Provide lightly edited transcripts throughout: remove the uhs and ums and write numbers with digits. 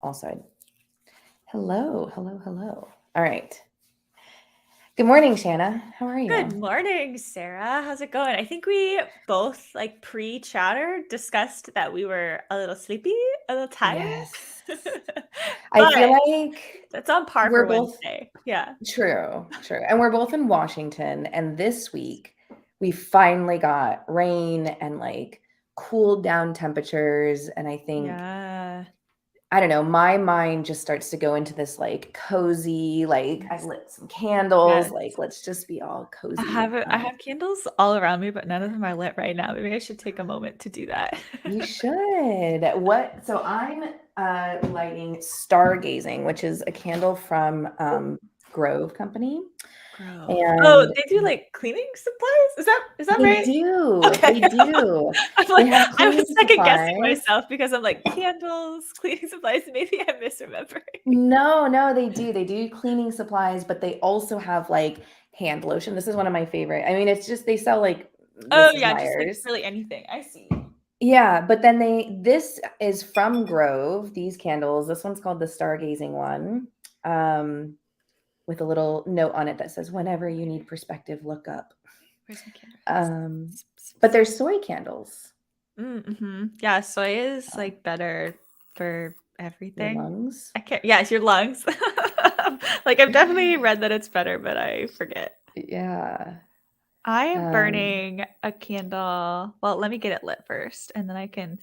Also, hello, hello, hello. All right. Good morning, Shanna. How are Good you? morning, Sarah. How's it going? I think we both, pre-chatter, discussed that we were a little sleepy, a little tired. Yes. I feel But like that's on par we're for both Wednesday. Yeah. true, true. And we're both in Washington. And this week, we finally got rain and like cooled down temperatures. And I think Yeah. I don't know, my mind just starts to go into this like cozy, like I Yes. lit some candles, Yes. like let's just be all I cozy. have I have candles all around me, but none of them are lit right now. Maybe I should take a moment to do that. You should. What? So I'm lighting stargazing, which is a candle from Grove Company, Grove. Oh, and they do cleaning supplies? Is that they right? do, Okay. they do. I'm They like, have I was cleaning second guessing supplies. myself because I'm like, candles, cleaning supplies. Maybe I'm misremembering. No, no, they do. They do cleaning supplies, but they also have like hand lotion. This is one of my favorite. I mean, it's just they sell like Oh this is yeah, just Myers. really anything. I see. Yeah, but then this is from Grove, these candles. This one's called the Stargazing one. With a little note on it that says, "Whenever you need perspective, look up." Where's my camera? Um, but they're soy candles. Mm-hmm. Yeah, soy is Uh, better for your everything. lungs. I can't. Yeah, it's your lungs. I've definitely read that it's better, but I forget. Yeah. I am Um, burning a candle. Well, let me get it lit first, and then I can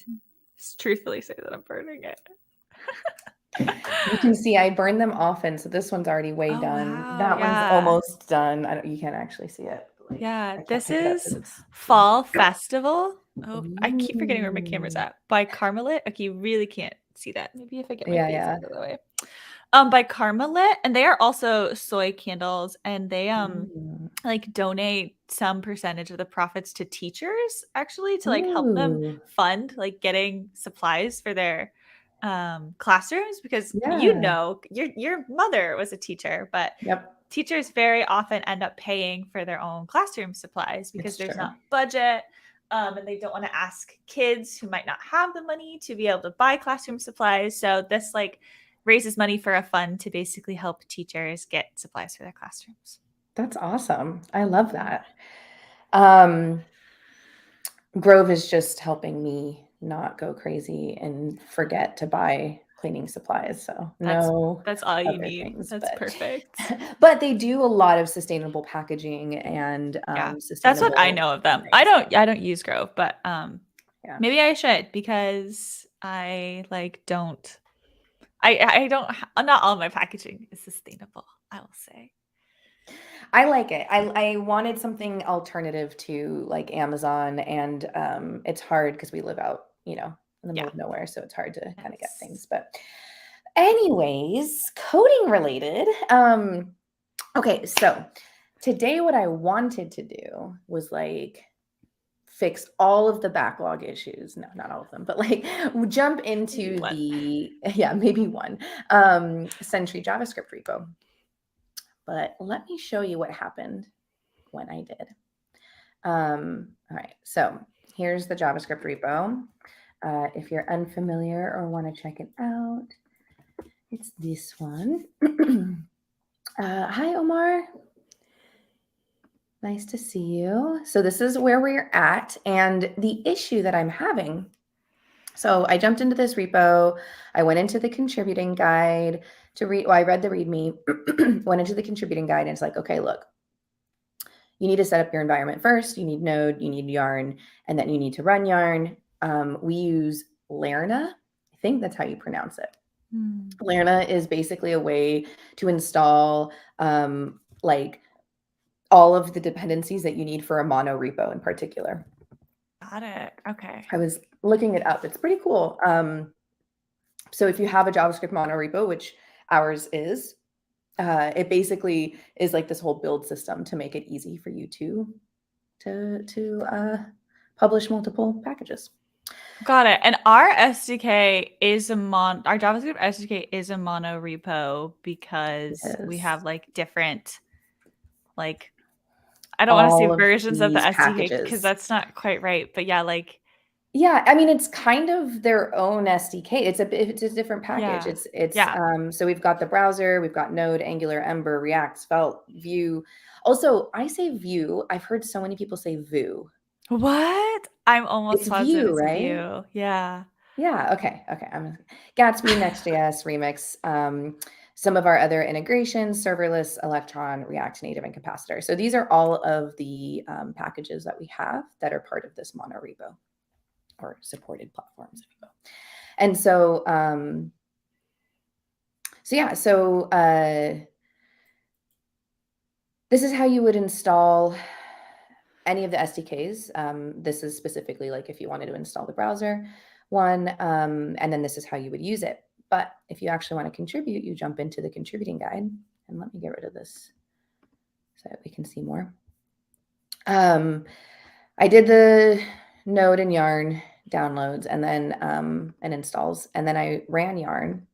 truthfully say that I'm burning it. you can see I burn them often, so this one's already way Oh done. wow, That one's yeah. almost done. You can't actually see it. But, like Yeah, I can't this pick it up is because it's too. Fall Festival. Oh, I keep forgetting where my camera's Ooh. at. By Carmelit. Okay, you really can't see that. Maybe if I get my Yeah, face yeah. out of the way. By Carmelit, and they are also soy candles, and they Ooh. donate some percentage of the profits to teachers actually to help them Ooh. fund getting supplies for their classrooms because Yeah. your mother was a teacher, but Yep. teachers very often end up paying for their own classroom supplies because It's there's true. not budget, and they don't want to ask kids who might not have the money to be able to buy classroom supplies. So this raises money for a fund to basically help teachers get supplies for their classrooms. That's awesome. I love that. Um, Grove is just helping me not go crazy and forget to buy cleaning supplies, so That's no that's all you other need. things, That's perfect. but they do a lot of sustainable packaging and, Yeah. That's what I sustainable know of them. I things, don't so I don't use Grove, but yeah. maybe I should because I don't I don't not all of my packaging is sustainable, I will say. I like it. I wanted something alternative to, like, Amazon, and, it's hard because we live out, in the middle Yeah. of nowhere, so it's hard to kinda get Yes. things, but anyways, coding related, okay, so today what I wanted to do was, like, fix all of the backlog issues. No, not all of them, but, like, jump Maybe into one. the yeah, maybe one, Sentry JavaScript repo. But let me show you what happened when I did. All right, so here's the JavaScript repo. If you're unfamiliar or want to check it out, it's this one. Hi, Omar. Nice to see you. So this is where we're at, and the issue that I'm having. So I jumped into this repo. I went into the contributing guide to read. Well, I read the README, went into the contributing guide, and it's like, okay, look, you need to set up your environment first. You need Node, you need Yarn, and then you need to run Yarn. We use Lerna. I think that's how you pronounce it. Hmm. Lerna is basically a way to install like all of the dependencies that you need for a mono repo in particular. Got it. Okay. I was looking it up. It's pretty cool. So if you have a JavaScript mono repo, which ours is, it basically is like this whole build system to make it easy for you to publish multiple packages. Got it. And our SDK is our JavaScript SDK is a mono repo because we Yes. have different like I don't want to say All of versions of the these SDK because packages. that's not quite right. But yeah, Yeah, I mean, it's kind of their own SDK. It's a different package. Yeah. It's Yeah. so we've got the browser, we've got Node, Angular, Ember, React, Svelte, Vue. Also, I say Vue. I've heard so many people say Vue. What? I'm almost It's positive Vue, it's right? Vue. Yeah. Yeah. Okay. Okay. I'm Gatsby, Next.js, Remix. Some of our other integrations: serverless, Electron, React Native, and Capacitor. So these are all of the packages that we have that are part of this monorepo or supported platforms, if you will. And so, this is how you would install any of the SDKs. This is specifically like if you wanted to install the browser one, and then this is how you would use it. But if you actually want to contribute, you jump into the contributing guide. And let me get rid of this so that we can see more. I did the Node and Yarn downloads and then and installs, and then I ran Yarn,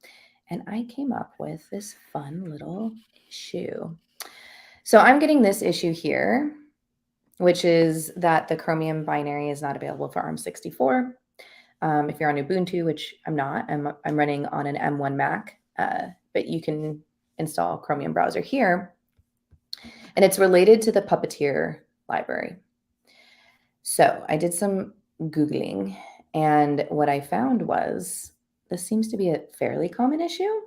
and I came up with this fun little issue. So I'm getting this issue here, which is that the Chromium binary is not available for ARM64. If you're on Ubuntu, which I'm not, I'm running on an M1 Mac, but you can install Chromium browser here, and it's related to the Puppeteer library. So I did some Googling, and what I found was this seems to be a fairly common issue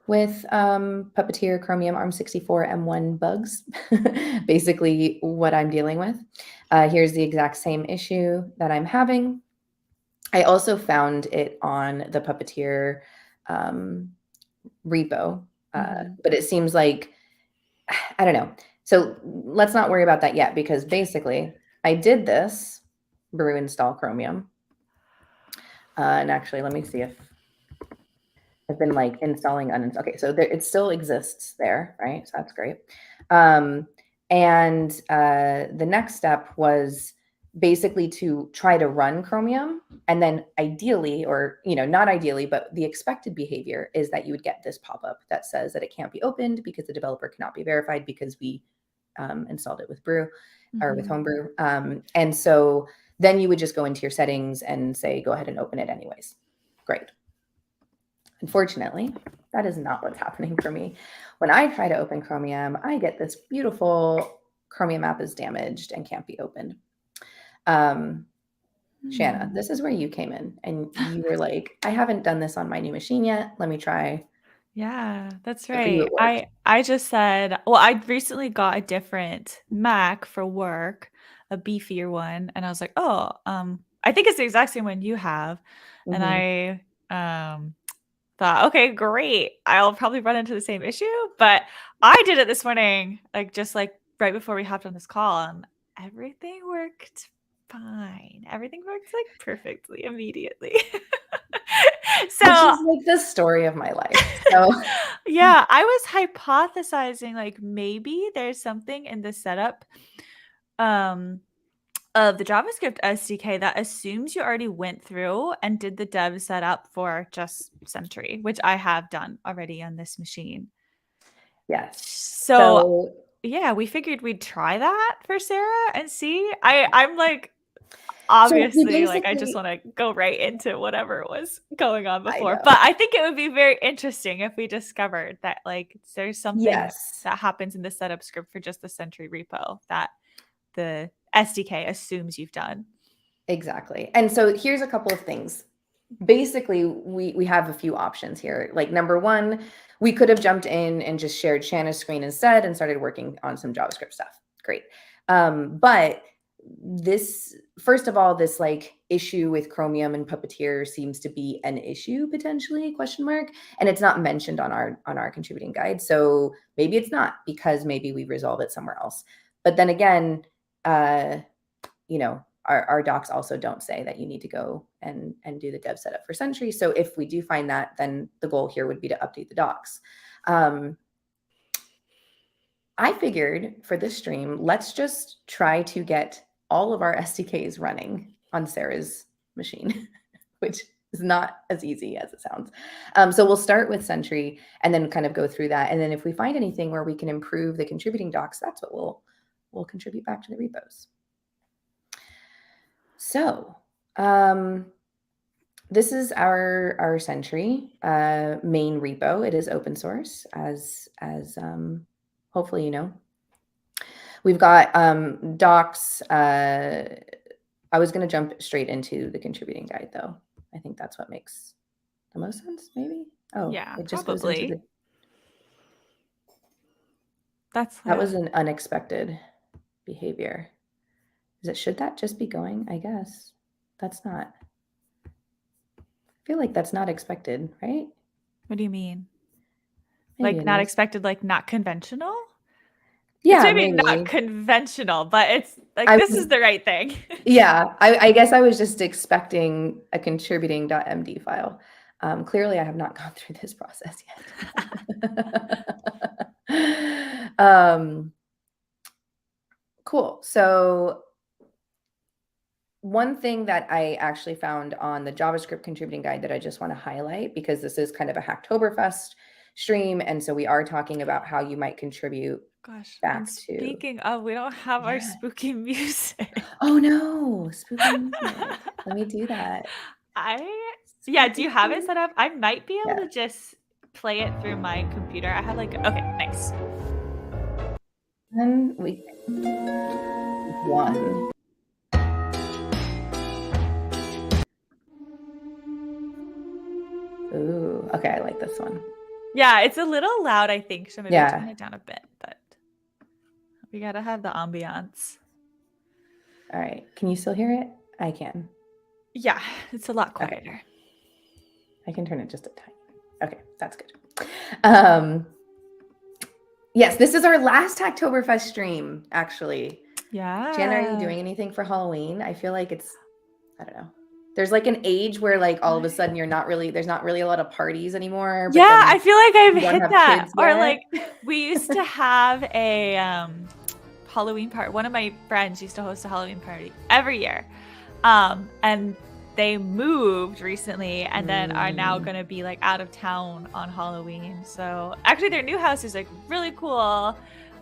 with Puppeteer Chromium ARM64 M1 bugs. Basically, what I'm dealing with. Here's the exact same issue that I'm having. I also found it on the Puppeteer repo, but it seems like, I don't know. So let's not worry about that yet, because basically I did this brew install Chromium. And actually, let me see if I've been like installing, uninstall. Okay, so there, it still exists there, right? So that's great. And the next step was basically to try to run Chromium, and then ideally, or not ideally, but the expected behavior is that you would get this pop-up that says that it can't be opened because the developer cannot be verified because we installed it with Brew or with Homebrew. And so then you would just go into your settings and say, go ahead and open it anyways. Great. Unfortunately, that is not what's happening for me. When I try to open Chromium, I get this beautiful Chromium app is damaged and can't be opened. Shanna, this is where you came in, and you were like, I haven't done this on my new machine yet. Let me try. Yeah, that's But for you, right. it worked. I just said, well, I recently got a different Mac for work, a beefier one, and I was like, "Oh, I think it's the exact same one you have." And Mm-hmm. I thought, "Okay, great. I'll probably run into the same issue." But I did it this morning, like just like right before we hopped on this call, and everything worked fine. Everything worked like perfectly immediately. Which So is like the story of my life. So yeah, I was hypothesizing like maybe there's something in the setup um of the JavaScript SDK that assumes you already went through and did the dev setup for just Sentry, which I have done already on this machine. yes. So So yeah, we figured we'd try that for Sarah and see. I'm like we obviously like I just basically, want to go right into whatever was going on I before, but know. I think it would be very interesting if we discovered that like there's something Yes. that happens in the setup script for just the Sentry repo that the SDK assumes you've done. Exactly. And so here's a couple of things. Basically, we have a few options here. Like number one, we could have jumped in and just shared Shanna's screen instead and started working on some JavaScript stuff. Great. But this, first of all, this like issue with Chromium and Puppeteer seems to be an issue potentially, question mark, and it's not mentioned on our contributing guide. So maybe it's not, because maybe we resolve it somewhere else. But then again, our docs also don't say that you need to go and do the dev setup for Sentry. So if we do find that, then the goal here would be to update the docs. I figured for this stream, let's just try to get all of our SDKs running on Sarah's machine, which is not as easy as it sounds. So we'll start with Sentry and then kind of go through that. And then if we find anything where we can improve the contributing docs, that's what we'll contribute back to the repos. So This is our Sentry main repo. It is open source, as hopefully you know. We've got docs. I was going to jump straight into the contributing guide, though. I think that's what makes the most sense, maybe. Oh, Yeah, it just goes probably. into the. That was an unexpected behavior. Should that just be going? I guess that's not. I feel like that's not expected, right? What do you mean? Maybe Like it not is. expected, like not conventional? It's Yeah, maybe not maybe. conventional, but it's like this is the right thing. Yeah, I guess I was just expecting a contributing.md file. Clearly, I have not gone through this process yet. Cool. So one thing that I actually found on the JavaScript contributing guide that I just want to highlight, because this is kind of a Hacktoberfest stream, and so we are talking about how you might contribute Gosh, and back to. speaking of, we don't have our Yeah. spooky music. Oh no, spooky music. Let me do that. Yeah, do you have it set up? I might be able Yeah. to just play it through my computer. I have like, okay, nice. Then we one. Ooh, okay, I like this one. Yeah, it's a little loud, I think, so maybe Yeah. turn it down a bit, but we gotta have the ambiance. All right, can you still hear it? I can. Yeah, it's a lot quieter. Okay. I can turn it just a tiny. Okay, that's good. Yes, this is our last Hacktoberfest stream, actually. Yeah. Jen, are you doing anything for Halloween? I feel like it's, I don't know. There's like an age where like all of a sudden there's not really a lot of parties anymore. Yeah, I feel like I've hit that. Or like we used to have a Halloween party. One of my friends used to host a Halloween party every year. And they moved recently and then are now going to be like out of town on Halloween. So actually their new house is like really cool.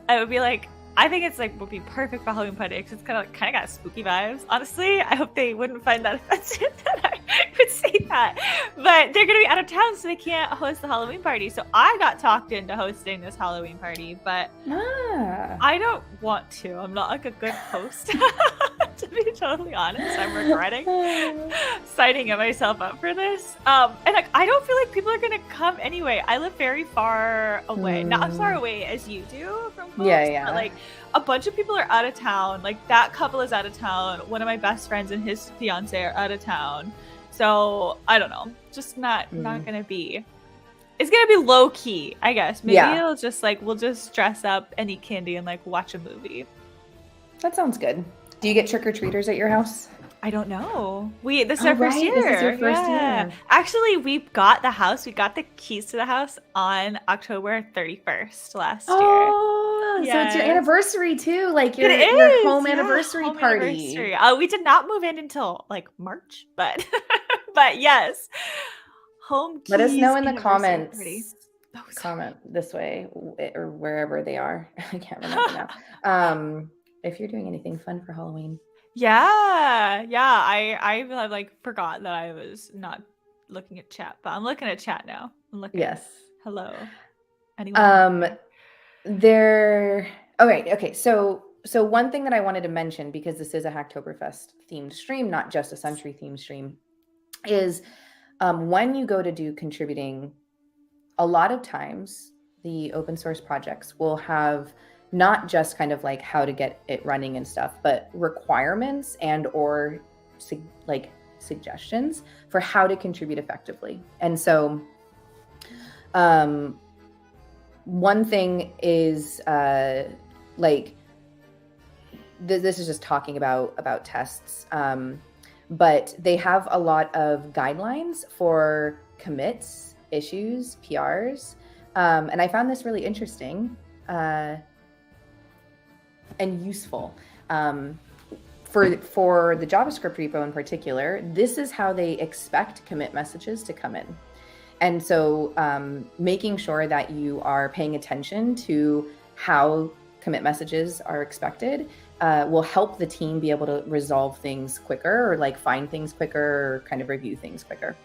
It would be like, I think it's like would be perfect for Halloween party because it's kind of got spooky vibes. Honestly, I hope they wouldn't find that offensive that I would say that. But they're gonna be out of town, so they can't host the Halloween party. So I got talked into hosting this Halloween party, but I don't want to. I'm not like a good host. To be totally honest, I'm regretting signing myself up for this. And like I don't feel like people are gonna come anyway. I live very far away, not as far away as you do from folks, but like a bunch of people are out of town. Like that couple is out of town. One of my best friends and his fiance are out of town. So I don't know, just not gonna be. It's gonna be low key, I guess. Maybe it'll just like we'll just dress up and eat candy and like watch a movie. That sounds good. Do you get trick-or-treaters at your house? I don't know. This is our first year. This is your first year. Actually, we got the house. We got the keys to the house on October 31st last year. Oh, so it's your anniversary too, like your home anniversary party. We did not move in until like March, but but yes, home keys. Let us know in the comments. Comment this way or wherever they are. I can't remember now. If you're doing anything fun for Halloween. Yeah. I like forgot that I was not looking at chat, but I'm looking at chat now. I'm looking. Yes. Hello. Anyone? Okay. So one thing that I wanted to mention, because this is a Hacktoberfest themed stream, not just a Sentry themed stream, is when you go to do contributing, a lot of times the open source projects will have not just kind of like how to get it running and stuff, but requirements and or suggestions for how to contribute effectively. And so one thing is this is just talking about tests, but they have a lot of guidelines for commits, issues, PRs, and I found this really interesting and useful. For the JavaScript repo in particular, this is how they expect commit messages to come in. And so making sure that you are paying attention to how commit messages are expected will help the team be able to resolve things quicker, or like find things quicker, or kind of review things quicker.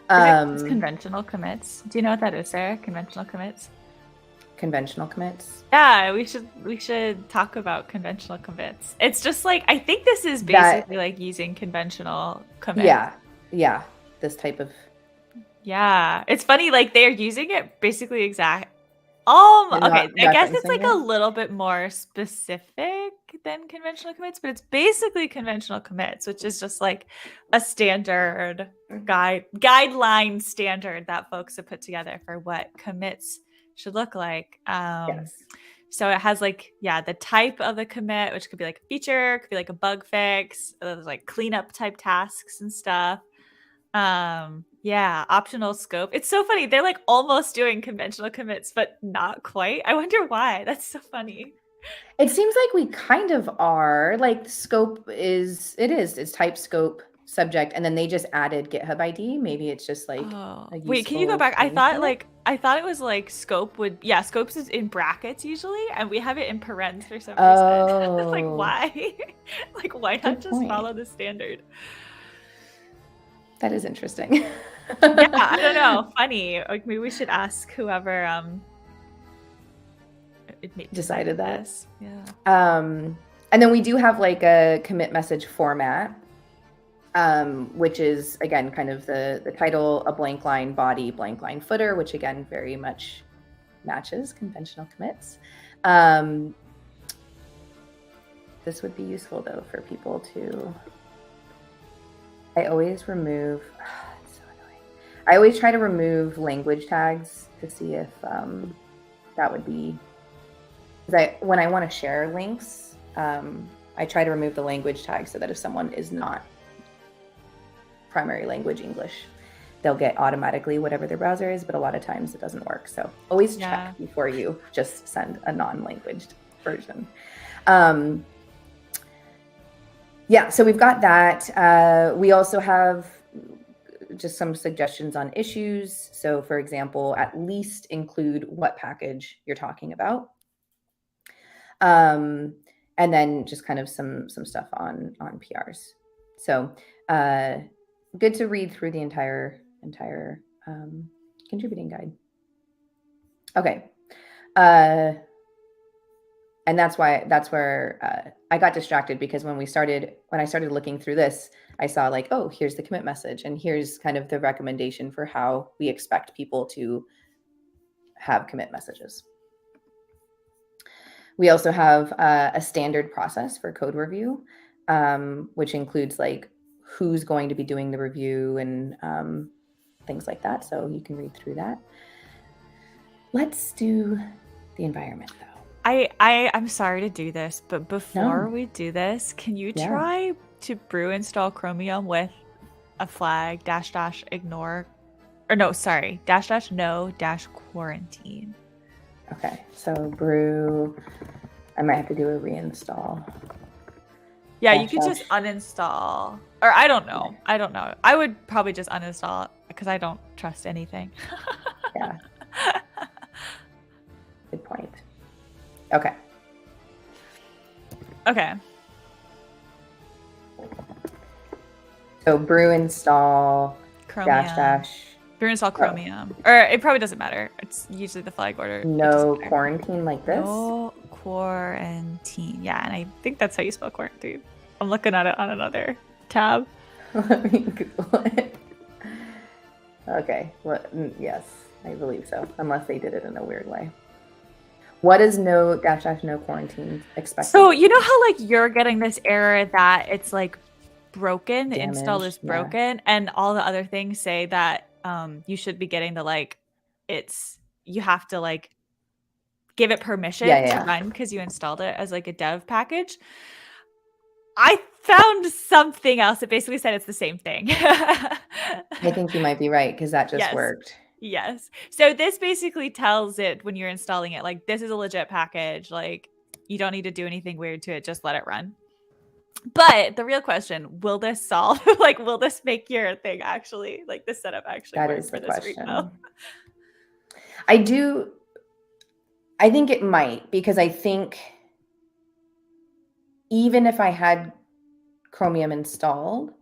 Is it conventional commits? Do you know what that is, Sarah? Conventional commits? Conventional commits. Yeah, we should talk about conventional commits. It's just like, I think this is basically like using conventional commits. Yeah, this type of. Yeah, it's funny, like they're using it basically exact. They're Okay, not I guess it's referencing like a it. little bit more specific than conventional commits, but it's basically conventional commits, which is just like a standard guideline standard that folks have put together for what commits should look like. Yes. So it has like, yeah, the type of the commit, which could be like a feature, could be like a bug fix, there's like cleanup type tasks and stuff. Yeah, optional scope. It's so funny. They're like almost doing conventional commits, but not quite. I wonder why. That's so funny. It seems like we kind of are. Like scope it's type, scope, subject, and then they just added GitHub ID. Maybe it's just like a Wait, can you go useful back? thing for it. I thought it was like scope would, yeah, scopes is in brackets usually, and we have it in parens for some reason. Like, Oh, why? Like, why not good just point. follow the standard? That is interesting. Yeah, I don't know. Funny. Like, maybe we should ask whoever decided that. this. Yeah. And then we do have like a commit message format, which is again kind of the title, a blank line body, blank line footer, which again very much matches conventional commits. This would be useful though for people to. I always remove. It's so annoying. I always try to remove language tags to see if that would be. Because when I want to share links, I try to remove the language tag so that if someone is not primary language English, they'll get automatically whatever their browser is, but a lot of times it doesn't work. So always check before you just send a non-languaged version. Yeah, so we've got that. We also have just some suggestions on issues. So for example, at least include what package you're talking about. And then just kind of some stuff on PRs. So good to read through the entire contributing guide. Okay. And that's where I got distracted, because when I started looking through this, I saw like, oh, here's the commit message, and here's kind of the recommendation for how we expect people to have commit messages. We also have a standard process for code review, which includes like who's going to be doing the review and things like that. So you can read through that. Let's do the environment though. I'm sorry to do this, but before we do this, can you try to brew install Chromium with a flag -- ignore, or no, sorry, -- no - quarantine. Okay, so brew, I might have to do a reinstall. Yeah, you could just uninstall, or I don't know. I don't know. I would probably just uninstall it because I don't trust anything. Yeah. Good point. Okay. Okay. So brew install Chromium. -- brew install Chromium. Or it probably doesn't matter. It's usually the flag order. No quarantine like this? No quarantine. Yeah, and I think that's how you spell quarantine. I'm looking at it on another tab. Let me Google it. Okay. Well, yes, I believe so. Unless they did it in a weird way. What is no -- no quarantine expected? So you know how like you're getting this error that it's like broken, the install is broken, and all the other things say that you should be getting the like, you have to like give it permission to run because you installed it as like a dev package. I found something else that basically said it's the same thing. I think you might be right, because that just worked. Yes. So this basically tells it when you're installing it, like, this is a legit package. Like, you don't need to do anything weird to it. Just let it run. But the real question, will this solve, like, will this make your thing actually, like, the setup actually work for this repo? I think it might, because I think even if I had Chromium installed,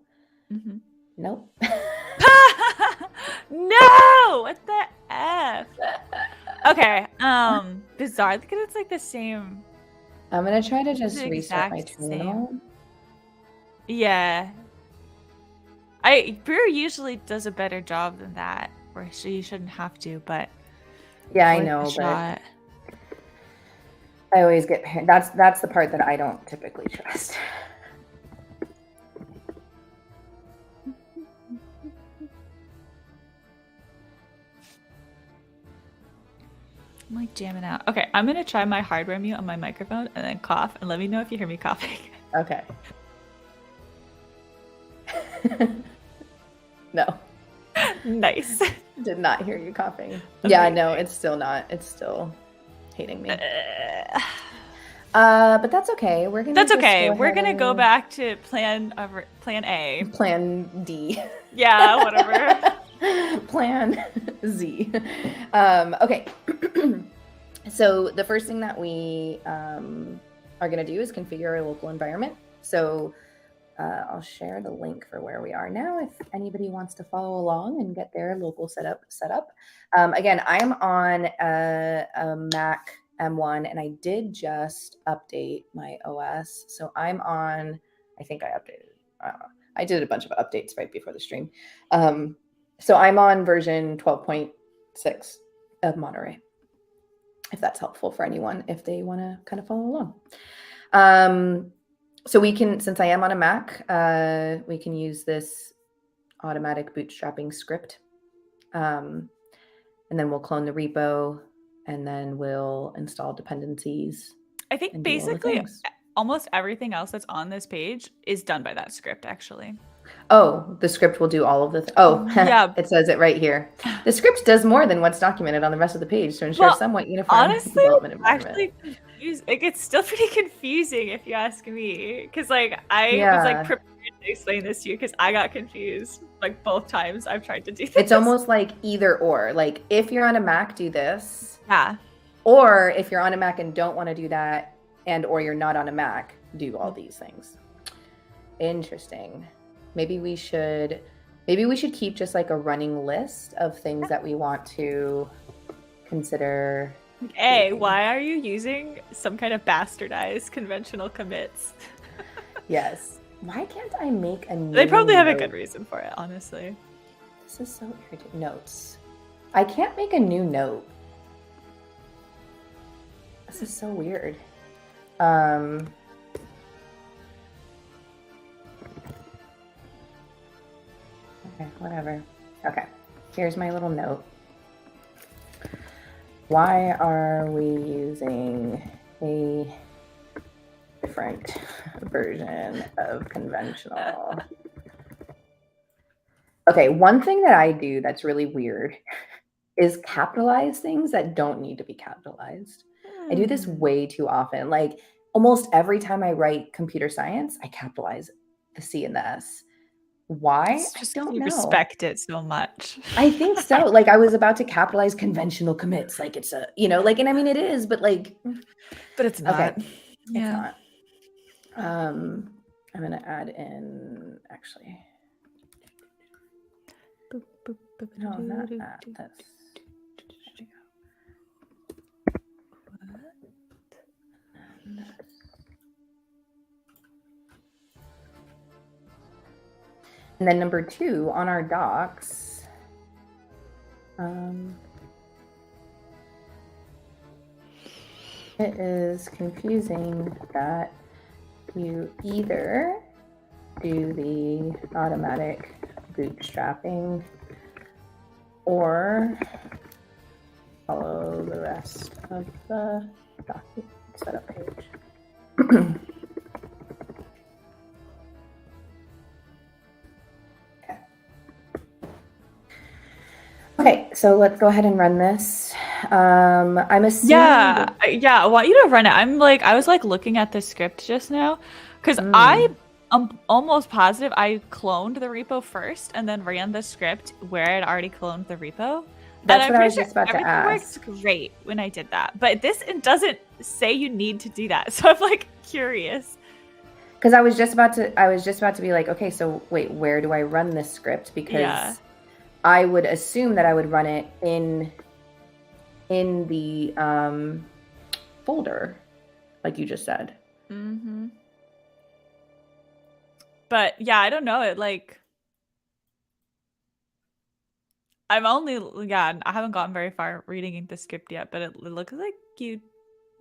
nope. No! What the F? Okay. Bizarre because it's like the same. I'm gonna try to just the restart my exact terminal. same. Yeah. Brew usually does a better job than that, or she shouldn't have to, but yeah, I worth know, a but shot. I always get that's the part that I don't typically trust. I'm like jamming out. Okay, I'm gonna try my hardware mute on my microphone and then cough, and let me know if you hear me coughing. Okay. No. Nice. Did not hear you coughing. Amazing. Yeah, no, it's still not. It's still hating me. But that's okay. We're gonna go back to plan A. Plan D. Yeah, whatever. Plan Z. Okay. So the first thing that we are going to do is configure our local environment. So I'll share the link for where we are now if anybody wants to follow along and get their local setup set up. Again, I am on a Mac M1 and I did just update my OS. So I'm on, I think I updated, I don't know. I did a bunch of updates right before the stream. So I'm on version 12.6 of Monterey, if that's helpful for anyone, if they want to kind of follow along. So we can, since I am on a Mac, we can use this automatic bootstrapping script. And then we'll clone the repo and then we'll install dependencies. I think basically almost everything else that's on this page is done by that script, actually. Oh, the script will do all of the yeah. It says it right here. The script does more than what's documented on the rest of the page to ensure somewhat uniform development environment. Like, it's still pretty confusing if you ask me, because like I was like prepared to explain this to you because I got confused like both times I've tried to do this. It's almost like either or. Like if you're on a Mac, do this. Yeah. Or if you're on a Mac and don't want to do that, and or you're not on a Mac, do all these things. Interesting. Maybe we should keep just like a running list of things that we want to consider. Hey, why are you using some kind of bastardized conventional commits? Yes. Why can't I make a new They probably have a good reason for it, honestly. This is so irritating. Notes. I can't make a new note. This is so weird. Okay, whatever. Okay, here's my little note. Why are we using a different version of conventional? Okay, one thing that I do that's really weird is capitalize things that don't need to be capitalized. I do this way too often. Like almost every time I write computer science, I capitalize the C and the S. Why? I don't know. Respect it so much. I think so. Like I was about to capitalize conventional commits. Like it's a, like, and I mean it is, but like, but it's not. Okay. Yeah. It's not. I'm gonna add in actually. No, not that. This. And then number 2 on our docs, it is confusing that you either do the automatic bootstrapping or follow the rest of the document setup page. Okay, so let's go ahead and run this. I'm assuming. Yeah, I want you to run it. I was like looking at the script just now because I'm almost positive I cloned the repo first and then ran the script where I'd already cloned the repo. That's what I was just about to ask. Everything works great when I did that, but it doesn't say you need to do that. So I'm like curious. Because I was just about to be like, okay, so wait, where do I run this script? Because I would assume that I would run it in the folder, like you just said. Mm-hmm. But yeah, I don't know. It like I haven't gotten very far reading the script yet, but it looks like you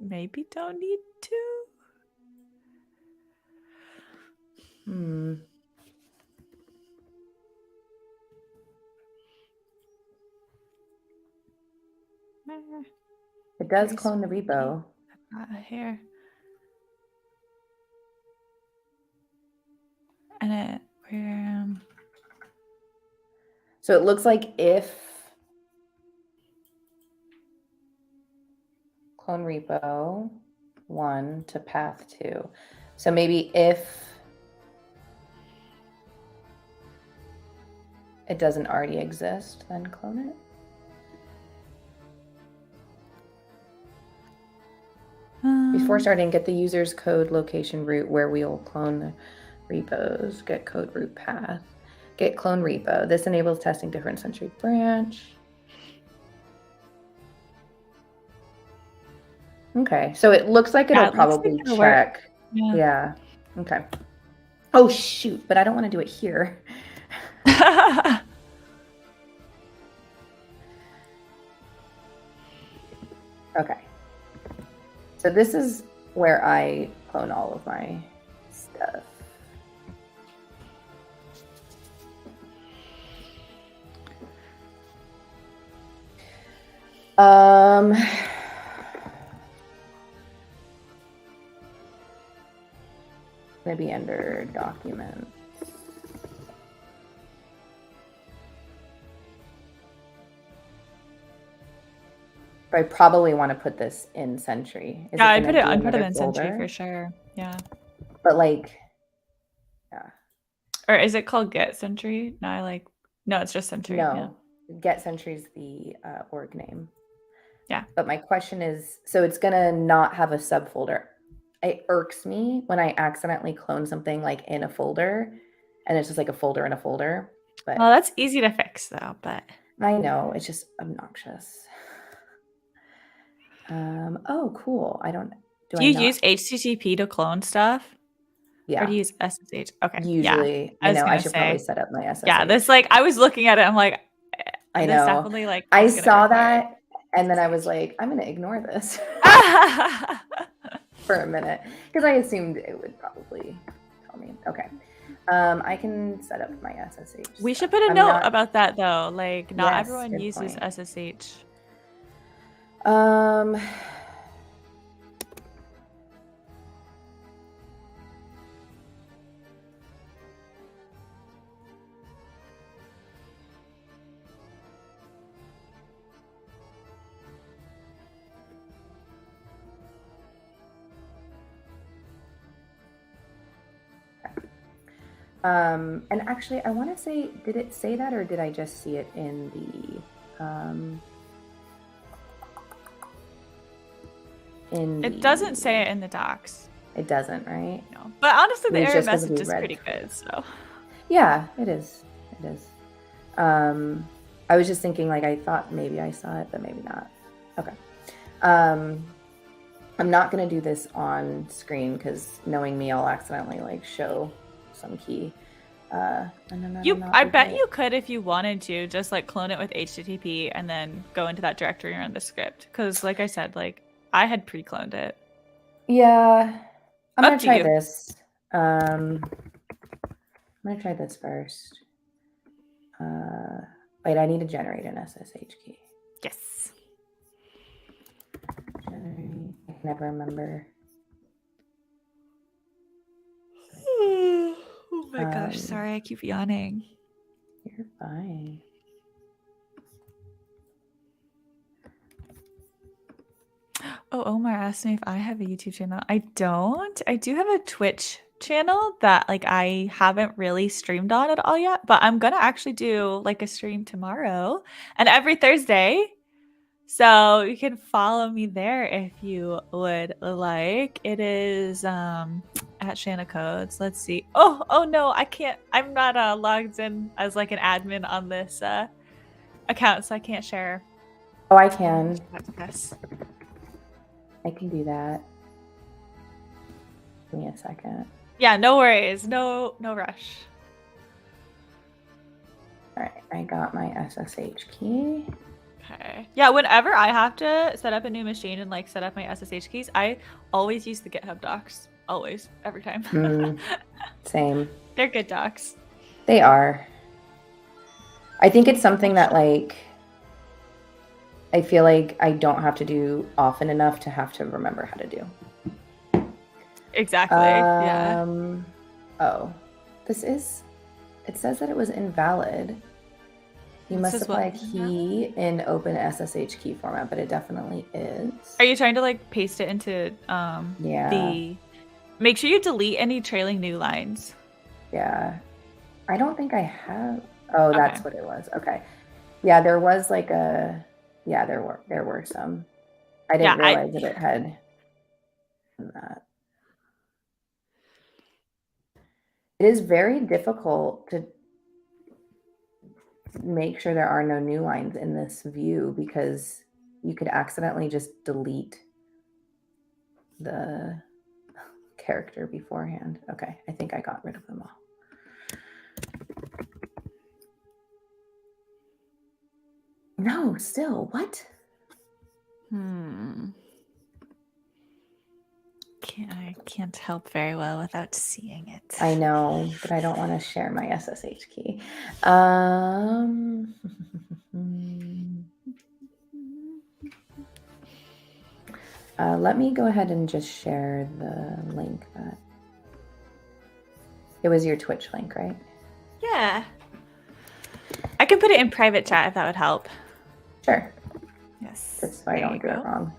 maybe don't need to. It does clone the repo. Here. And so it looks like if clone repo 1 to path 2. So maybe if it doesn't already exist, then clone it. Before starting, get the user's code location root where we will clone the repos. Get code root path. Get clone repo. This enables testing different Sentry branch. Okay, so it looks like it'll probably check. Yeah. Okay. Oh shoot, but I don't want to do it here. Okay. So this is where I clone all of my stuff. Gonna be under documents. But I probably want to put this in Sentry. Yeah, I'd put it in Sentry for sure. Yeah. But like, yeah. Or is it called Get Sentry? No, it's just Sentry. No, yeah. Get Sentry is the org name. Yeah. But my question is, so it's gonna not have a subfolder. It irks me when I accidentally clone something like in a folder, and it's just like a folder in a folder. But well, that's easy to fix though. But I know it's just obnoxious. Oh, cool. Do you use HTTP to clone stuff? Yeah. Or do you use SSH? Okay. Usually. Yeah. I know. I should probably set up my SSH. Yeah, this I was looking at it. I'm like, I know. Definitely I saw that, and then I was like, I'm going to ignore this for a minute because I assumed it would probably tell me. Okay. I can set up my SSH. We should put a note about that though. Like, not everyone uses SSH. And actually, I want to say, did it say that, or did I just see it in the? It doesn't say it in the docs. It doesn't, right? No. But honestly, the error message is pretty good. So. Yeah, it is. It is. I was just thinking, like, I thought maybe I saw it, but maybe not. Okay. I'm not gonna do this on screen because knowing me, I'll accidentally like show some key. I bet you could if you wanted to just like clone it with HTTP and then go into that directory and run the script. Because like I said, like I had pre-cloned it. Yeah, I'm gonna try this. I'm gonna try this first. Wait, I need to generate an SSH key. Yes. I can never remember. Oh my gosh, sorry, I keep yawning. You're fine. Oh, Omar asked me if I have a YouTube channel. I don't. I do have a Twitch channel that like I haven't really streamed on at all yet, but I'm gonna actually do like a stream tomorrow and every Thursday. So you can follow me there if you would like. It is at Shanna Codes. Let's see. Oh no, I can't. I'm not logged in as like an admin on this account, so I can't share. Oh, I can. Yes. I can do that. Give me a second. Yeah, no worries. No rush. All right, I got my SSH key. Okay. Yeah, whenever I have to set up a new machine and like set up my SSH keys, I always use the GitHub docs. Always, every time. Same. They're good docs. They are. I think it's something that like I feel like I don't have to do often enough to have to remember how to do. Exactly. Yeah. Oh, this is. It says that it was invalid. You must supply a key in open SSH key format, but it definitely is. Are you trying to like paste it into yeah. Make sure you delete any trailing new lines. Yeah. I don't think I have. Oh, that's what it was. Okay. Yeah, there was like a. Yeah, there were some. I didn't realize that it had that. It is very difficult to make sure there are no new lines in this view because you could accidentally just delete the character beforehand. Okay, I think I got rid of them all. No, still, what? I can't help very well without seeing it. I know, but I don't want to share my SSH key. Let me go ahead and just share the link that it was your Twitch link, right? Yeah. I can put it in private chat if that would help. Sure. Yes. Just so I don't do it wrong.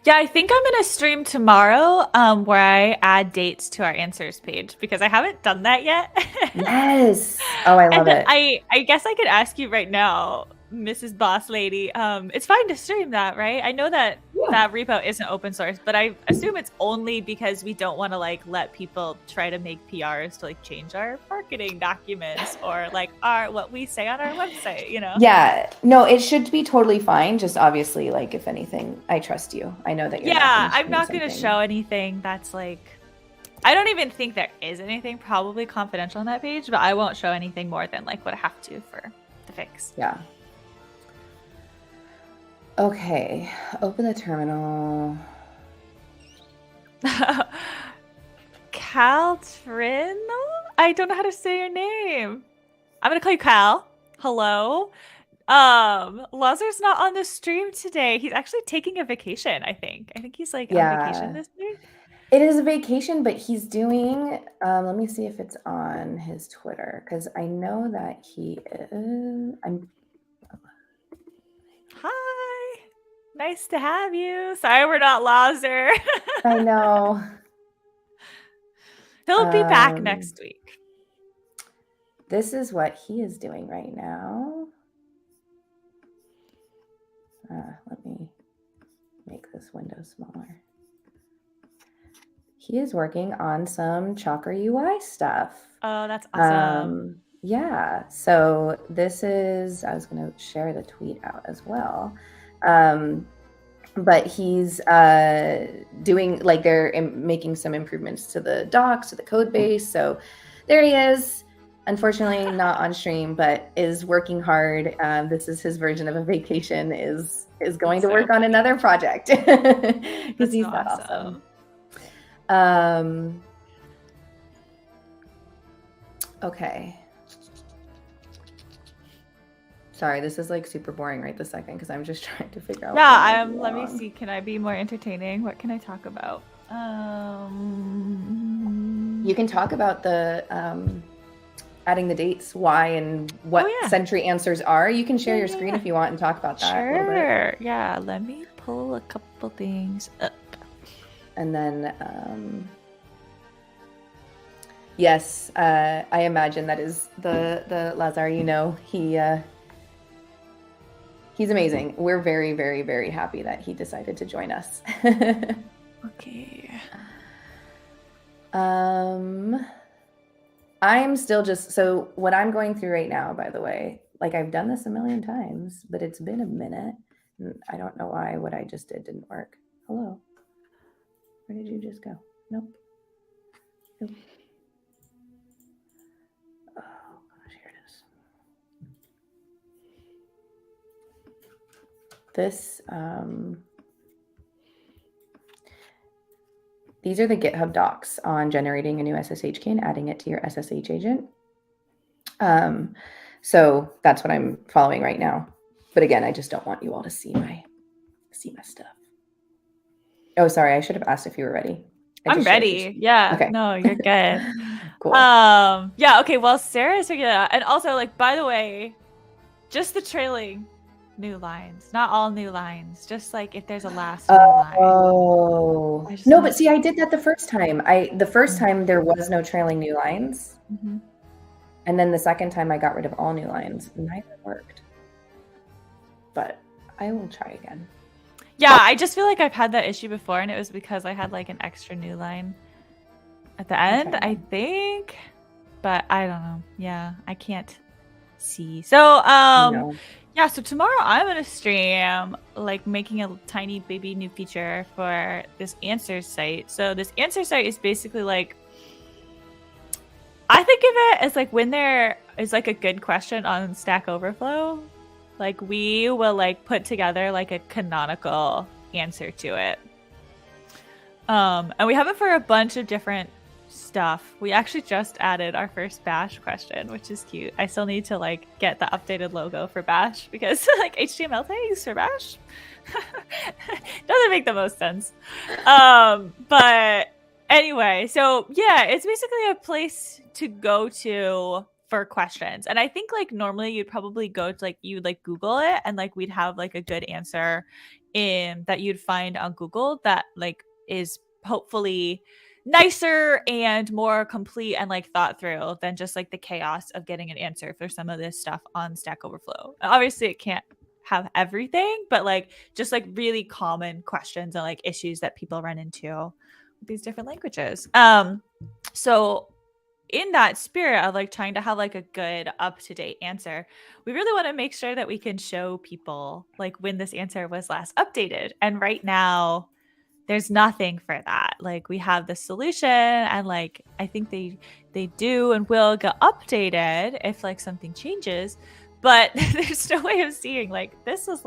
Yeah, I think I'm gonna stream tomorrow where I add dates to our answers page because I haven't done that yet. Yes. Oh, I love it. I guess I could ask you right now, Mrs. Boss Lady. It's fine to stream that, right? I know that that repo isn't open source, but I assume it's only because we don't want to like let people try to make PRs to like change our marketing documents or like what we say on our website, you know? Yeah, no, it should be totally fine. Just obviously, like if anything, I trust you. I know that you're. Yeah, I'm not going to show anything that's like. I don't even think there is anything probably confidential on that page, but I won't show anything more than like what I have to for the fix. Yeah. Okay, open the terminal. Caltrino? I don't know how to say your name. I'm gonna call you Cal. Hello. Lazar's not on the stream today. He's actually taking a vacation, I think. I think he's like on vacation this week. It is a vacation, but he's doing, let me see if it's on his Twitter, because I know that he is, Hi. Nice to have you. Sorry we're not Lazar. I know. He'll be back next week. This is what he is doing right now. Let me make this window smaller. He is working on some Chakra UI stuff. Oh, that's awesome. Yeah, so this is, I was going to share the tweet out as well. But he's doing, like they're making some improvements to the docs, to the code base. So there he is. Unfortunately, not on stream, but is working hard. This is his version of a vacation, is going to work on another project because he's that awesome. Okay. Sorry, this is like super boring right this second because I'm just trying to figure out. Yeah, let me see. Can I be more entertaining? What can I talk about? You can talk about the adding the dates, why, and what Sentry answers are. You can share your screen if you want and talk about that. Sure. Yeah, let me pull a couple things up. And then Yes, I imagine that is the Lazar. He's amazing. We're very, very, very happy that he decided to join us. Okay. I'm still just so what I'm going through right now, by the way, like I've done this a million times, but it's been a minute. I don't know why what I just did didn't work. Hello. Where did you just go? Nope. Nope. Oh gosh, here it is. These are the GitHub docs on generating a new SSH key and adding it to your SSH agent. So that's what I'm following right now. But again, I just don't want you all to see my stuff. Oh, sorry. I should have asked if you were ready. I'm ready. Yeah. Okay. No, you're good. Cool. Yeah. Okay. Well, Sarah's figured it out. And also, like, by the way, just the trailing new lines, not all new lines. Just like if there's a last new line. Oh no, but see, I did that the first time. The first time there was no trailing new lines, and then the second time I got rid of all new lines. Neither worked, but I will try again. Yeah, I just feel like I've had that issue before, and it was because I had like an extra new line at the end, I think. But I don't know. Yeah, I can't see. So, yeah, so tomorrow I'm gonna stream like making a tiny baby new feature for this answers site. So this answer site is basically like, I think of it as like when there is like a good question on Stack Overflow, like we will like put together like a canonical answer to it. And we have it for a bunch of different stuff. We actually just added our first Bash question, which is cute. I still need to like get the updated logo for Bash because like HTML tags for Bash doesn't make the most sense. But anyway, so yeah, it's basically a place to go to for questions. And I think like normally you'd probably go to like you'd like Google it and like we'd have like a good answer in that you'd find on Google that like is hopefully nicer and more complete and like thought through than just like the chaos of getting an answer for some of this stuff on Stack Overflow. Obviously it can't have everything, but like just like really common questions and like issues that people run into with these different languages. So in that spirit of like trying to have like a good up-to-date answer, we really want to make sure that we can show people like when this answer was last updated. And right now there's nothing for that. Like we have the solution and like I think they do and will get updated if like something changes, but there's no way of seeing like this was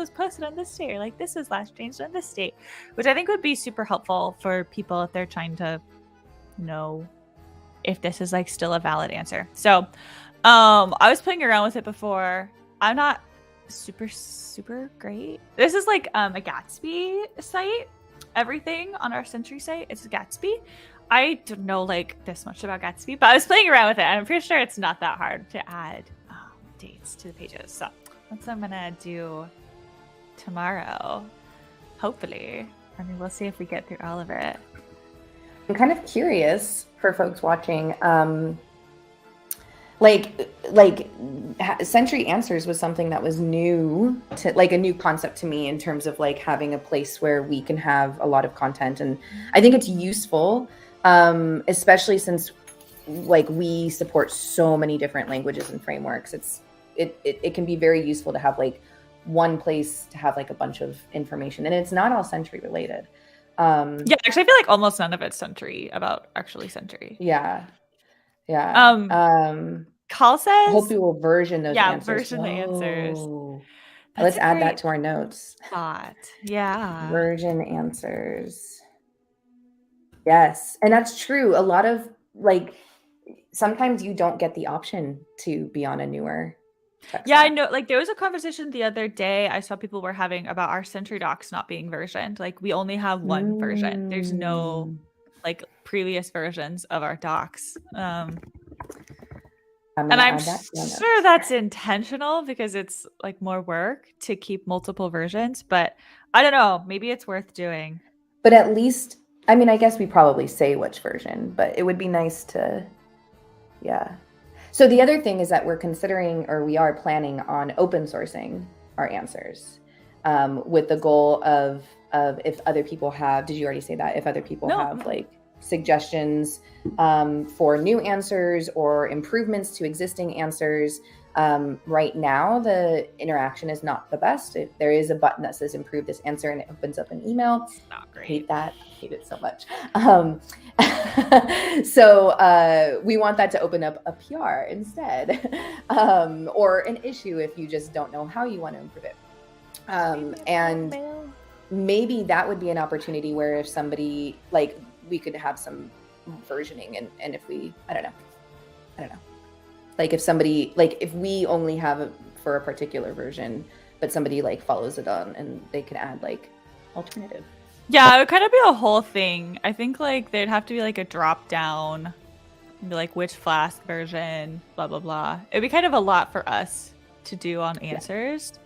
posted on this date or like this was last changed on this date, which I think would be super helpful for people if they're trying to know if this is like still a valid answer. So I was playing around with it before. I'm not super great. This is like a Gatsby site. Everything on our Sentry site is Gatsby. I don't know like this much about Gatsby, but I was playing around with it and I'm pretty sure it's not that hard to add dates to the pages. So that's what I'm gonna do tomorrow, hopefully. I mean, we'll see if we get through all of it. I'm kind of curious for folks watching, like Sentry Answers was something that was new to like a new concept to me in terms of like having a place where we can have a lot of content. And I think it's useful, especially since like we support so many different languages and frameworks. It can be very useful to have like one place to have like a bunch of information, and it's not all Sentry related. Yeah, actually I feel like almost none of it's Sentry about actually Sentry. Yeah. Carl says I hope you will version those answers. Version the answers. Let's add that to our notes. Thought. Yeah. Version answers. Yes. And that's true. A lot of like sometimes you don't get the option to be on a newer Yeah, I know. Like there was a conversation the other day I saw people were having about our Sentry docs not being versioned. Like we only have one version. There's no like previous versions of our docs. And I'm sure that's intentional because it's like more work to keep multiple versions, but I don't know, maybe it's worth doing. But at least I mean, I guess we probably say which version, but it would be nice to, yeah. So the other thing is that we're considering, or we are planning on open sourcing our answers, with the goal of if other people have, did you already say that? If other people have like suggestions for new answers or improvements to existing answers. Right now, the interaction is not the best. There is a button that says improve this answer and it opens up an email. It's not great. I hate that. I hate it so much. So we want that to open up a PR instead, or an issue if you just don't know how you want to improve it. And maybe that would be an opportunity where if somebody, like, we could have some versioning, and if we, I don't know. Like if somebody, like if we only have it for a particular version, but somebody like follows it on and they can add like alternative. Yeah, it would kind of be a whole thing. I think like there'd have to be like a drop down, be like which Flask version, blah, blah, blah. It'd be kind of a lot for us to do on answers. Yeah.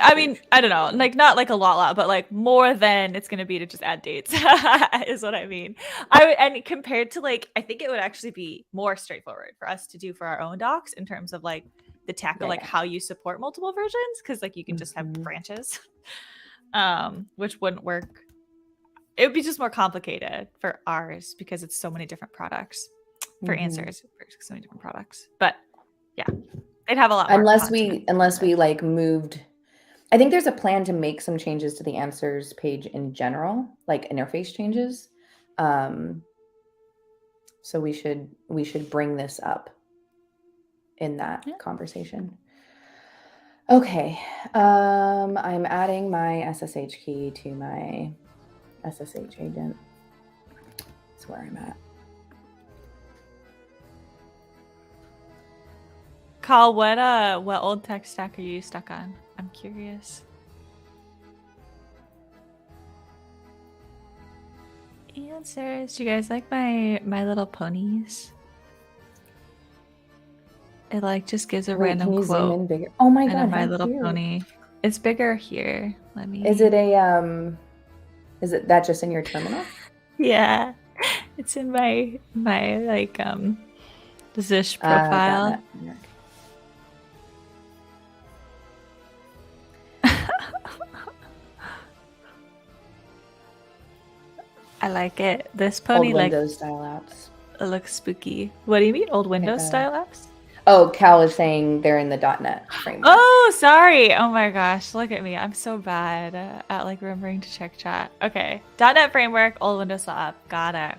I mean, I don't know, like not like a lot, but like more than it's going to be to just add dates is what I mean. And compared to like, I think it would actually be more straightforward for us to do for our own docs in terms of like the tech of like how you support multiple versions. Cause like you can just have branches, which wouldn't work. It would be just more complicated for ours because it's so many different products for answers for so many different products. But yeah, they'd have a lot more unless we like moved. I think there's a plan to make some changes to the answers page in general, like interface changes. So we should bring this up in that conversation. Okay. I'm adding my SSH key to my SSH agent. That's where I'm at. Kyle, what old tech stack are you stuck on? I'm curious. Answers. Do you guys like my little ponies? It like just gives a random quote. Zoom in bigger? Oh my god, My Little Pony. It's bigger here. Let me. Is it that just in your terminal? Yeah, it's in my like Zish profile. I like it. This pony old Windows style apps. It looks spooky. What do you mean, old Windows style apps? Oh, Cal is saying they're in the .NET framework. Oh, sorry. Oh my gosh, look at me. I'm so bad at like remembering to check chat. Okay, .NET framework, old Windows style app. Got it.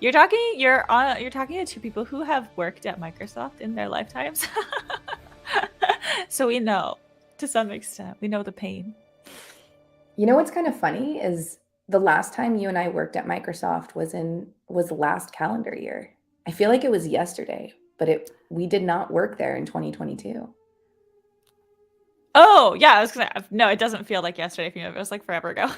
You're talking to two people who have worked at Microsoft in their lifetimes, so we know to some extent. We know the pain. You know what's kind of funny is the last time you and I worked at Microsoft was last calendar year. I feel like it was yesterday, but we did not work there in 2022. Oh yeah, I was gonna. No, it doesn't feel like yesterday. If you know, it was like forever ago.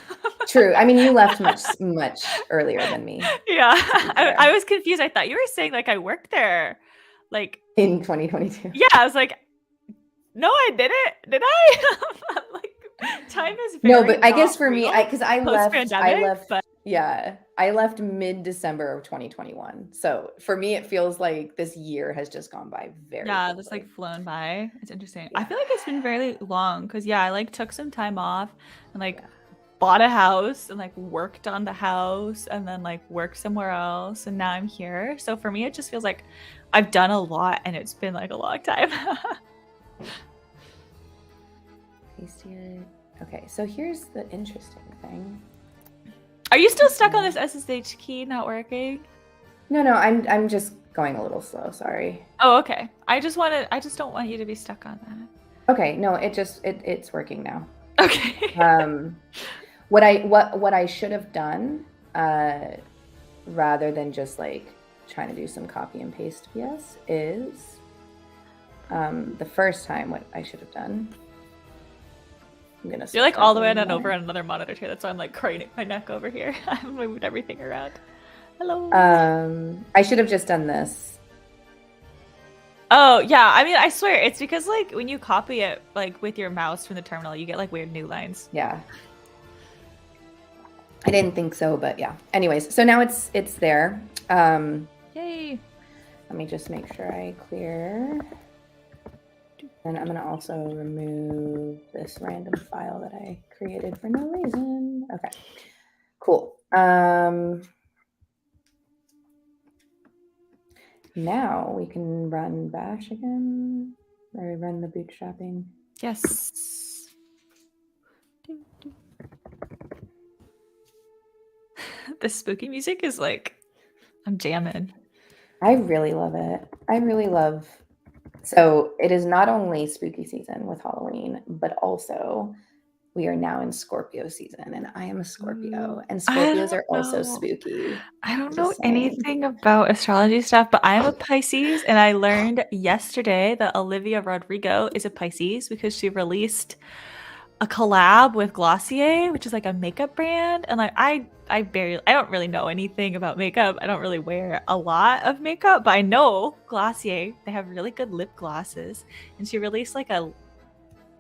True. I mean, you left much earlier than me. Yeah, I was confused. I thought you were saying like I worked there, like in 2022. Yeah, I was like, no, I didn't. Did I? Like, time is very no, but I guess for me, because I left. But... Yeah, I left mid-December of 2021. So for me, it feels like this year has just gone by very quickly. It's like flown by. It's interesting. Yeah. I feel like it's been very long because I like took some time off and like bought a house and like worked on the house and then like worked somewhere else and now I'm here. So for me, it just feels like I've done a lot and it's been like a long time. Paste it. Okay, so here's the interesting thing. Are you still stuck on this SSH key not working? No, I'm just going a little slow, sorry. Oh, okay. I just don't want you to be stuck on that. Okay, no, it's working now. Okay. What I should have done, rather than just like trying to do some copy and paste BS, is the first time what I should have done. You're like all the way on and over on another monitor too. That's why I'm like craning my neck over here. I've moved everything around. Hello. I should have just done this. Oh yeah, I mean I swear it's because like when you copy it like with your mouse from the terminal, you get like weird new lines. Yeah. I didn't think so, but yeah. Anyways, so now it's there. Yay. Let me just make sure I clear. And I'm going to also remove this random file that I created for no reason. Okay, cool. Now we can run bash again, or run the bootstrapping. Yes. The spooky music is like, I'm jamming. I really love it. I really love. So it is not only spooky season with Halloween, but also we are now in Scorpio season, and I am a Scorpio, and Scorpios are also spooky. I don't know Just saying. anything about astrology stuff, but I'm a Pisces, and I learned yesterday that Olivia Rodrigo is a Pisces because she released a collab with Glossier, which is like a makeup brand. And like I don't really know anything about makeup. I don't really wear a lot of makeup, but I know Glossier, they have really good lip glosses. And she released like a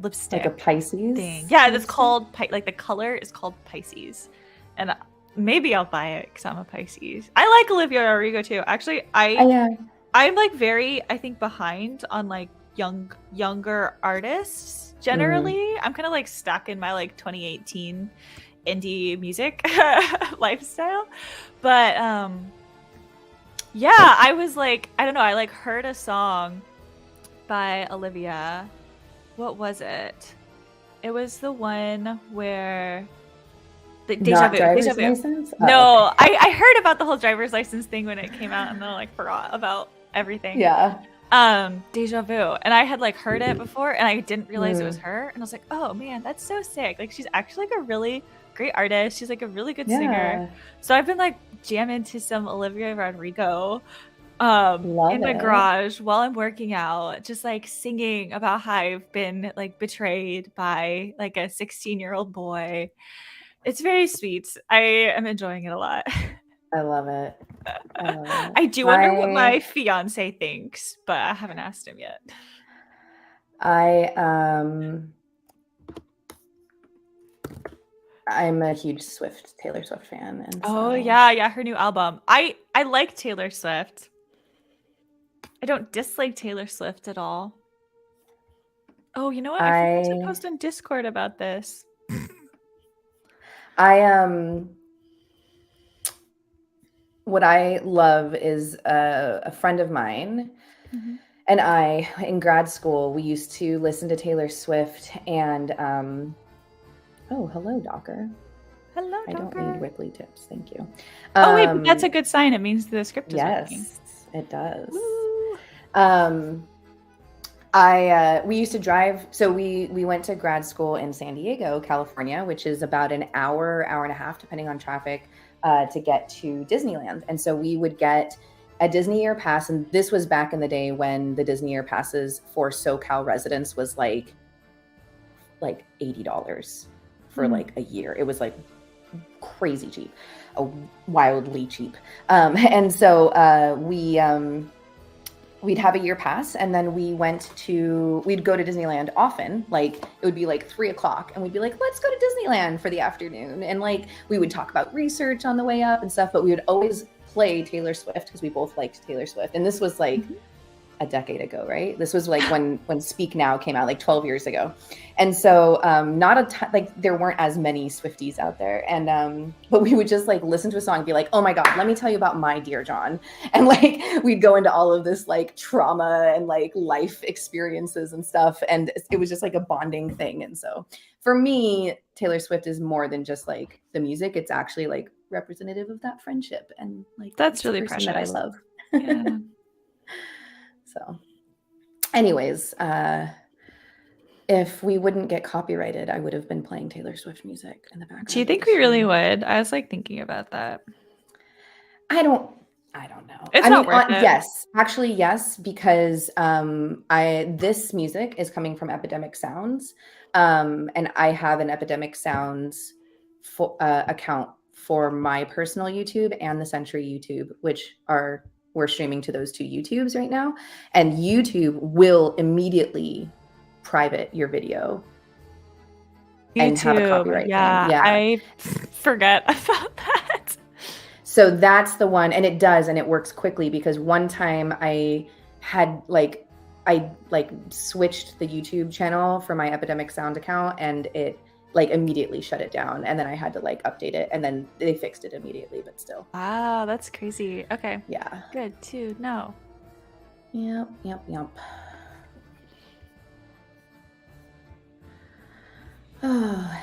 lipstick, like a Pisces thing. Yeah, it's lipstick? called like the color is called Pisces. And maybe I'll buy it because I'm a Pisces. I like Olivia Rodrigo too. Actually, I'm like very, I think, behind on like younger artists generally. I'm kind of like stuck in my like 2018 indie music lifestyle. But yeah, I was like, I don't know, I like heard a song by Olivia. What was it? It was the one where the Deja Vu. Deja Vu. License? No, okay. I heard about the whole driver's license thing when it came out, and then I like forgot about everything. Yeah. Deja Vu, and I had like heard it before, and I didn't realize it was her, and I was like, oh man, that's so sick. Like she's actually like a really great artist. She's like a really good singer. So I've been like jamming to some Olivia Rodrigo in my garage while I'm working out, just like singing about how I've been like betrayed by like a 16-year-old boy. It's very sweet. I am enjoying it a lot. I love it. I do wonder what my fiance thinks, but I haven't asked him yet. I'm a huge Taylor Swift fan. And oh yeah, her new album. I like Taylor Swift. I don't dislike Taylor Swift at all. Oh, you know what? I forgot to post on Discord about this. What I love is a friend of mine and I, in grad school, we used to listen to Taylor Swift and oh, hello, Docker. Hello, Docker. I don't need Ripley tips. Thank you. Oh, wait, but that's a good sign. It means the script is working. Yes, it does. We used to drive. So we went to grad school in San Diego, California, which is about an hour and a half, depending on traffic, to get to Disneyland. And so we would get a Disney Year Pass. And this was back in the day when the Disney Year Passes for SoCal residents was like $80 for like a year. It was like crazy cheap, wildly cheap. And so we'd have a year pass, and then we'd go to Disneyland often. Like it would be like 3:00 and we'd be like, let's go to Disneyland for the afternoon. And like, we would talk about research on the way up and stuff, but we would always play Taylor Swift because we both liked Taylor Swift. And this was like a decade ago, right? This was like when Speak Now came out, like 12 years ago. And so not a ton, like there weren't as many Swifties out there. And but we would just like listen to a song and be like, oh my God, let me tell you about my dear John. And like we'd go into all of this like trauma and like life experiences and stuff. And it was just like a bonding thing. And so for me, Taylor Swift is more than just like the music. It's actually like representative of that friendship. And like that's really precious that I love. Yeah. So anyways, if we wouldn't get copyrighted, I would have been playing Taylor Swift music in the background. Do you think we really would? I was like thinking about that. I don't know. It's not worth it. Yes, actually, yes, because this music is coming from Epidemic Sounds, and I have an Epidemic Sounds account for my personal YouTube and the Sentry YouTube, which we're streaming to those two YouTubes right now, and YouTube will immediately private your video and have a YouTube. copyright claim. Yeah, Yeah. I forget about that. So that's the one, and it does, and it works quickly because one time I had I switched the YouTube channel for my Epidemic Sound account, and it like immediately shut it down, and then I had to like update it, and then they fixed it immediately, but still. Wow, that's crazy. Okay. Yeah. Good to know. Yep. Oh.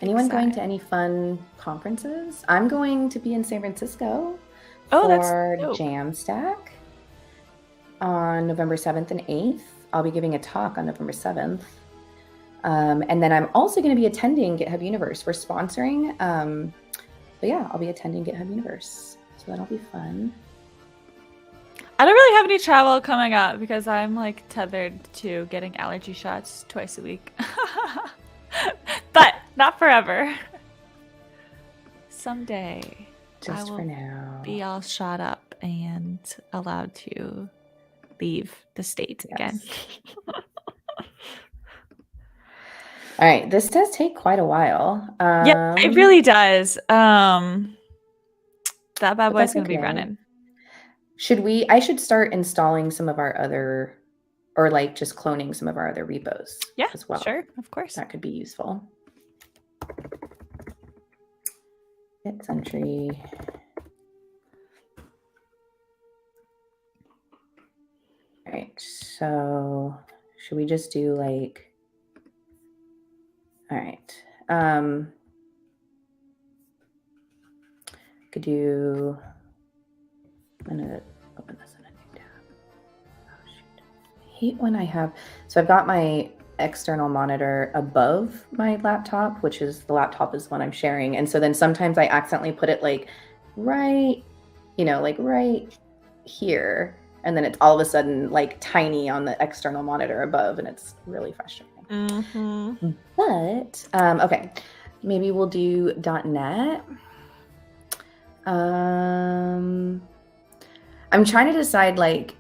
Anyone going to any fun conferences? I'm going to be in San Francisco for Jamstack on November 7th and 8th. I'll be giving a talk on November 7th. And then I'm also going to be attending GitHub Universe. We're sponsoring. But yeah, I'll be attending GitHub Universe. So that'll be fun. I don't really have any travel coming up because I'm like tethered to getting allergy shots twice a week. But not forever. Someday. Just for now. Be all shot up and allowed to leave the state again. All right, this does take quite a while. Yeah, it really does. That bad boy's gonna be running. I should start installing some of our other, or like just cloning some of our other repos as well. Sure, of course. That could be useful. Hit Sentry. All right, so should we just do like, all right. Could do, I'm gonna open this in a new tab. Oh shoot. I hate when I have, so I've got my external monitor above my laptop, which is the laptop is one I'm sharing. And so then sometimes I accidentally put it like right, like right here. And then it's all of a sudden like tiny on the external monitor above, and it's really frustrating. Mm-hmm. But, okay, maybe we'll do .NET. I'm trying to decide like,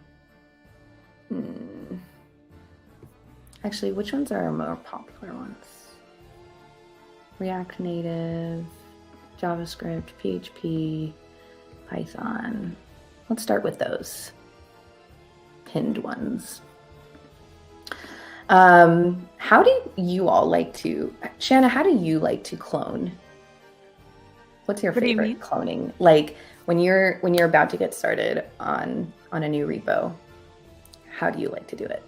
actually, which ones are our more popular ones? React Native, JavaScript, PHP, Python. Let's start with those pinned ones. How do you all like to, Shanna, how do you like to clone? What's your favorite cloning? Like when you're about to get started on a new repo, how do you like to do it?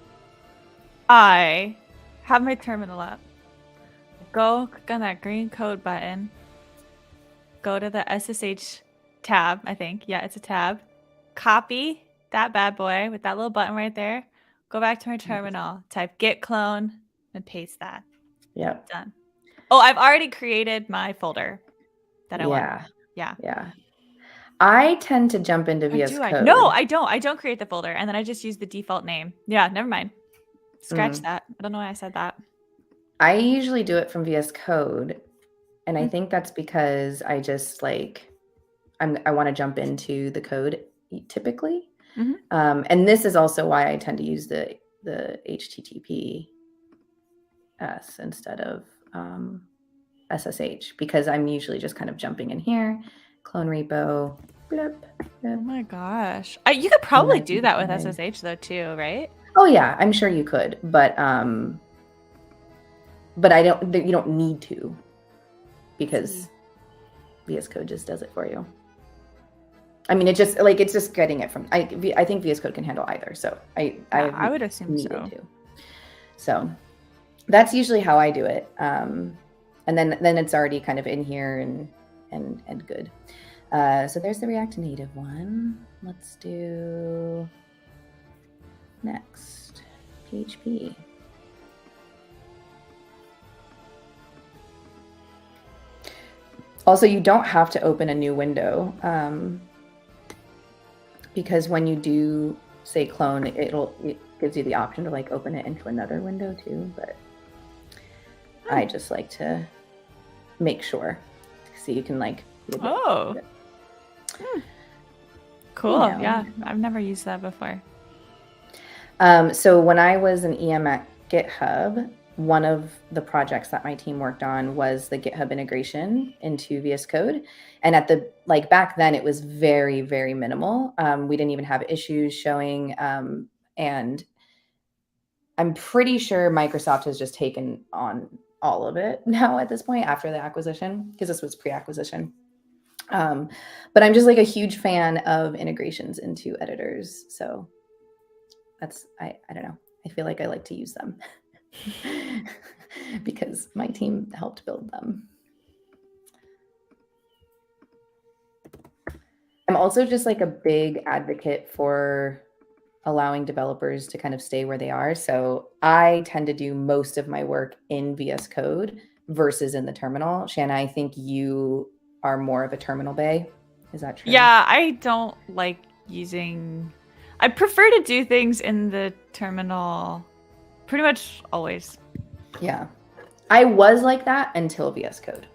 I have my terminal up. Go click on that green code button. Go to the SSH tab, I think. Yeah, it's a tab. Copy that bad boy with that little button right there. Go back to my terminal, type git clone, and paste that. Yep. Done. Oh, I've already created my folder that I want. Yeah. I tend to jump into VS Code. No, I don't. I don't create the folder, and then I just use the default name. Yeah, never mind. Scratch that. I don't know why I said that. I usually do it from VS Code, and I think that's because I just like I want to jump into the code typically. And this is also why I tend to use the HTTPS instead of SSH, because I'm usually just kind of jumping in here, clone repo, blip. Oh my gosh. You could probably do that with SSH though too, right? Oh yeah, I'm sure you could, but you don't need to, because VS Code just does it for you. I mean, it's just getting it from, I think VS Code can handle either. So I would assume so. So that's usually how I do it. And then it's already kind of in here and good. So there's the React Native one. Let's do next, PHP. Also, you don't have to open a new window. Because when you do say clone, it gives you the option to like open it into another window too. But I just like to make sure, so you can like. Cool. Yeah, I've never used that before. So when I was an EM at GitHub, one of the projects that my team worked on was the GitHub integration into VS Code. And at the, like back then it was very, very minimal. We didn't even have issues showing. And I'm pretty sure Microsoft has just taken on all of it now at this point after the acquisition, because this was pre-acquisition. But I'm just like a huge fan of integrations into editors. So that's, I don't know. I feel like I like to use them because my team helped build them. I'm also just like a big advocate for allowing developers to kind of stay where they are. So I tend to do most of my work in VS Code versus in the terminal. Shanna, I think you are more of a terminal bay. Is that true? Yeah, I don't like using... I prefer to do things in the terminal pretty much always. Yeah. I was like that until VS Code.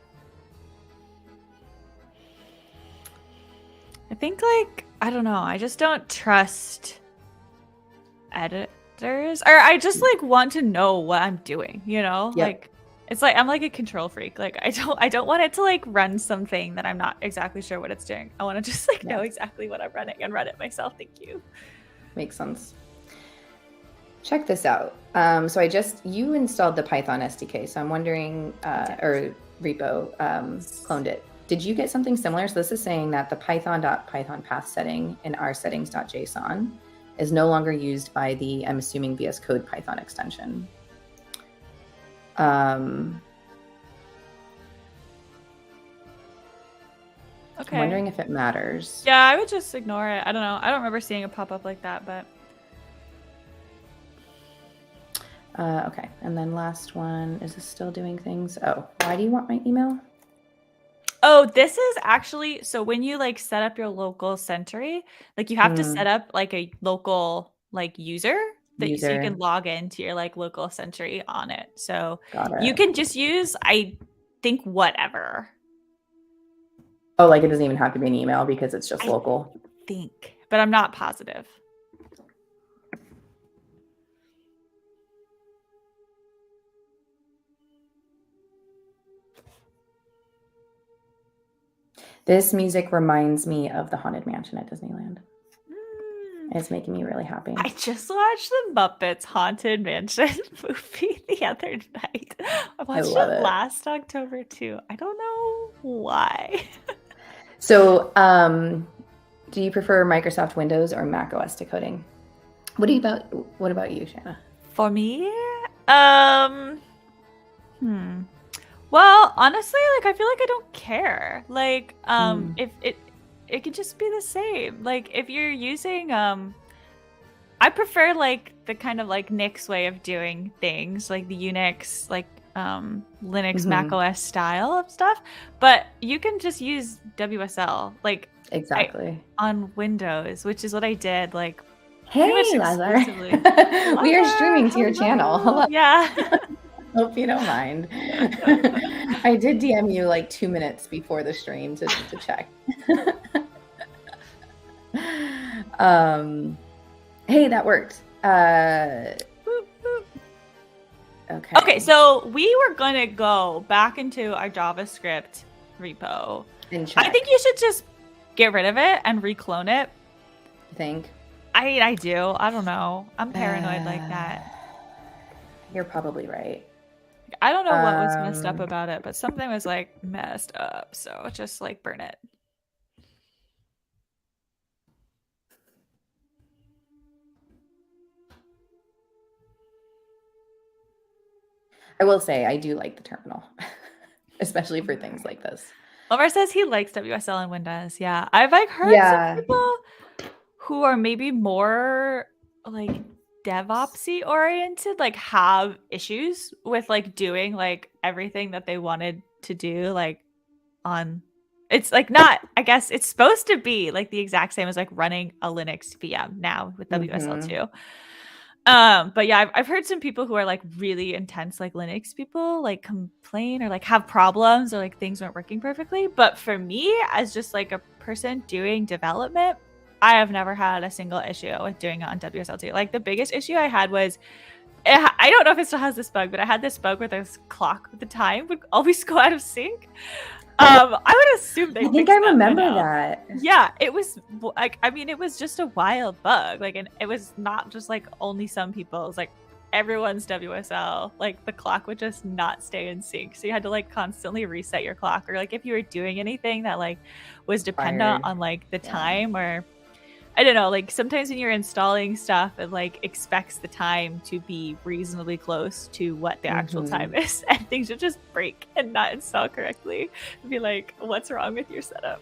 I think, like, I don't know. I just don't trust editors. Or I just, like, want to know what I'm doing, you know? Yep. Like, it's like I'm like a control freak. Like, I don't want it to, like, run something that I'm not exactly sure what it's doing. I want to just, like, know exactly what I'm running and run it myself. Thank you. Makes sense. Check this out. So you installed the Python SDK. So I'm wondering, or repo, cloned it. Did you get something similar? So this is saying that the python.python path setting in our settings.json is no longer used by the, I'm assuming, VS Code Python extension. Okay. I'm wondering if it matters. Yeah, I would just ignore it. I don't know. I don't remember seeing it pop up like that, but... Okay, and then last one, is this still doing things? Oh, why do you want my email? Oh, this is actually, so when you like set up your local Sentry, like you have to set up like a local like user that so you can log into your like local Sentry on it. So you can just use, I think, whatever. Oh, like it doesn't even have to be an email because it's just local. I think, but I'm not positive. This music reminds me of the Haunted Mansion at Disneyland. It's making me really happy. I just watched the Muppets Haunted Mansion movie the other night. I watched it last October too. I don't know why. So, do you prefer Microsoft Windows or Mac OS decoding? What about you, Shanna? For me, well, honestly, like I feel like I don't care. Like, if it could just be the same. Like if you're using I prefer like the kind of like Nix way of doing things, like the Unix, like Linux, Mac OS style of stuff. But you can just use WSL, like exactly on Windows, which is what I did. Like, hey, Lazar, we are streaming to your channel. Hello. Yeah. Hope you don't mind. I did DM you like 2 minutes before the stream to check. Hey, that worked. Okay, so we were gonna go back into our JavaScript repo and check. I think you should just get rid of it and reclone it. You think? I do. I don't know. I'm paranoid like that. You're probably right. I don't know what was messed up about it, but something was like messed up. So just like burn it. I will say I do like the terminal, especially for things like this. Omar says he likes WSL and Windows. Yeah, I've like heard some people who are maybe more like DevOpsy oriented, like have issues with like doing like everything that they wanted to do, like on. It's like not. I guess it's supposed to be like the exact same as like running a Linux VM now with WSL too. But yeah, I've heard some people who are like really intense, like Linux people, like complain or like have problems or like things weren't working perfectly. But for me, as just like a person doing development, I have never had a single issue with doing it on WSL2. Like the biggest issue I had was I I don't know if it still has this bug, but I had this bug where this clock with the time would always go out of sync. I would assume they I think fixed I that by remember now. that. Yeah, it was like, I mean, it was just a wild bug. Like, and it was not just like only some people. It was like everyone's WSL. Like the clock would just not stay in sync, so you had to like constantly reset your clock, or like if you were doing anything that like was dependent on like the time, or I don't know, like sometimes when you're installing stuff, it like expects the time to be reasonably close to what the actual time is, and things would just break and not install correctly. It'd be like, what's wrong with your setup?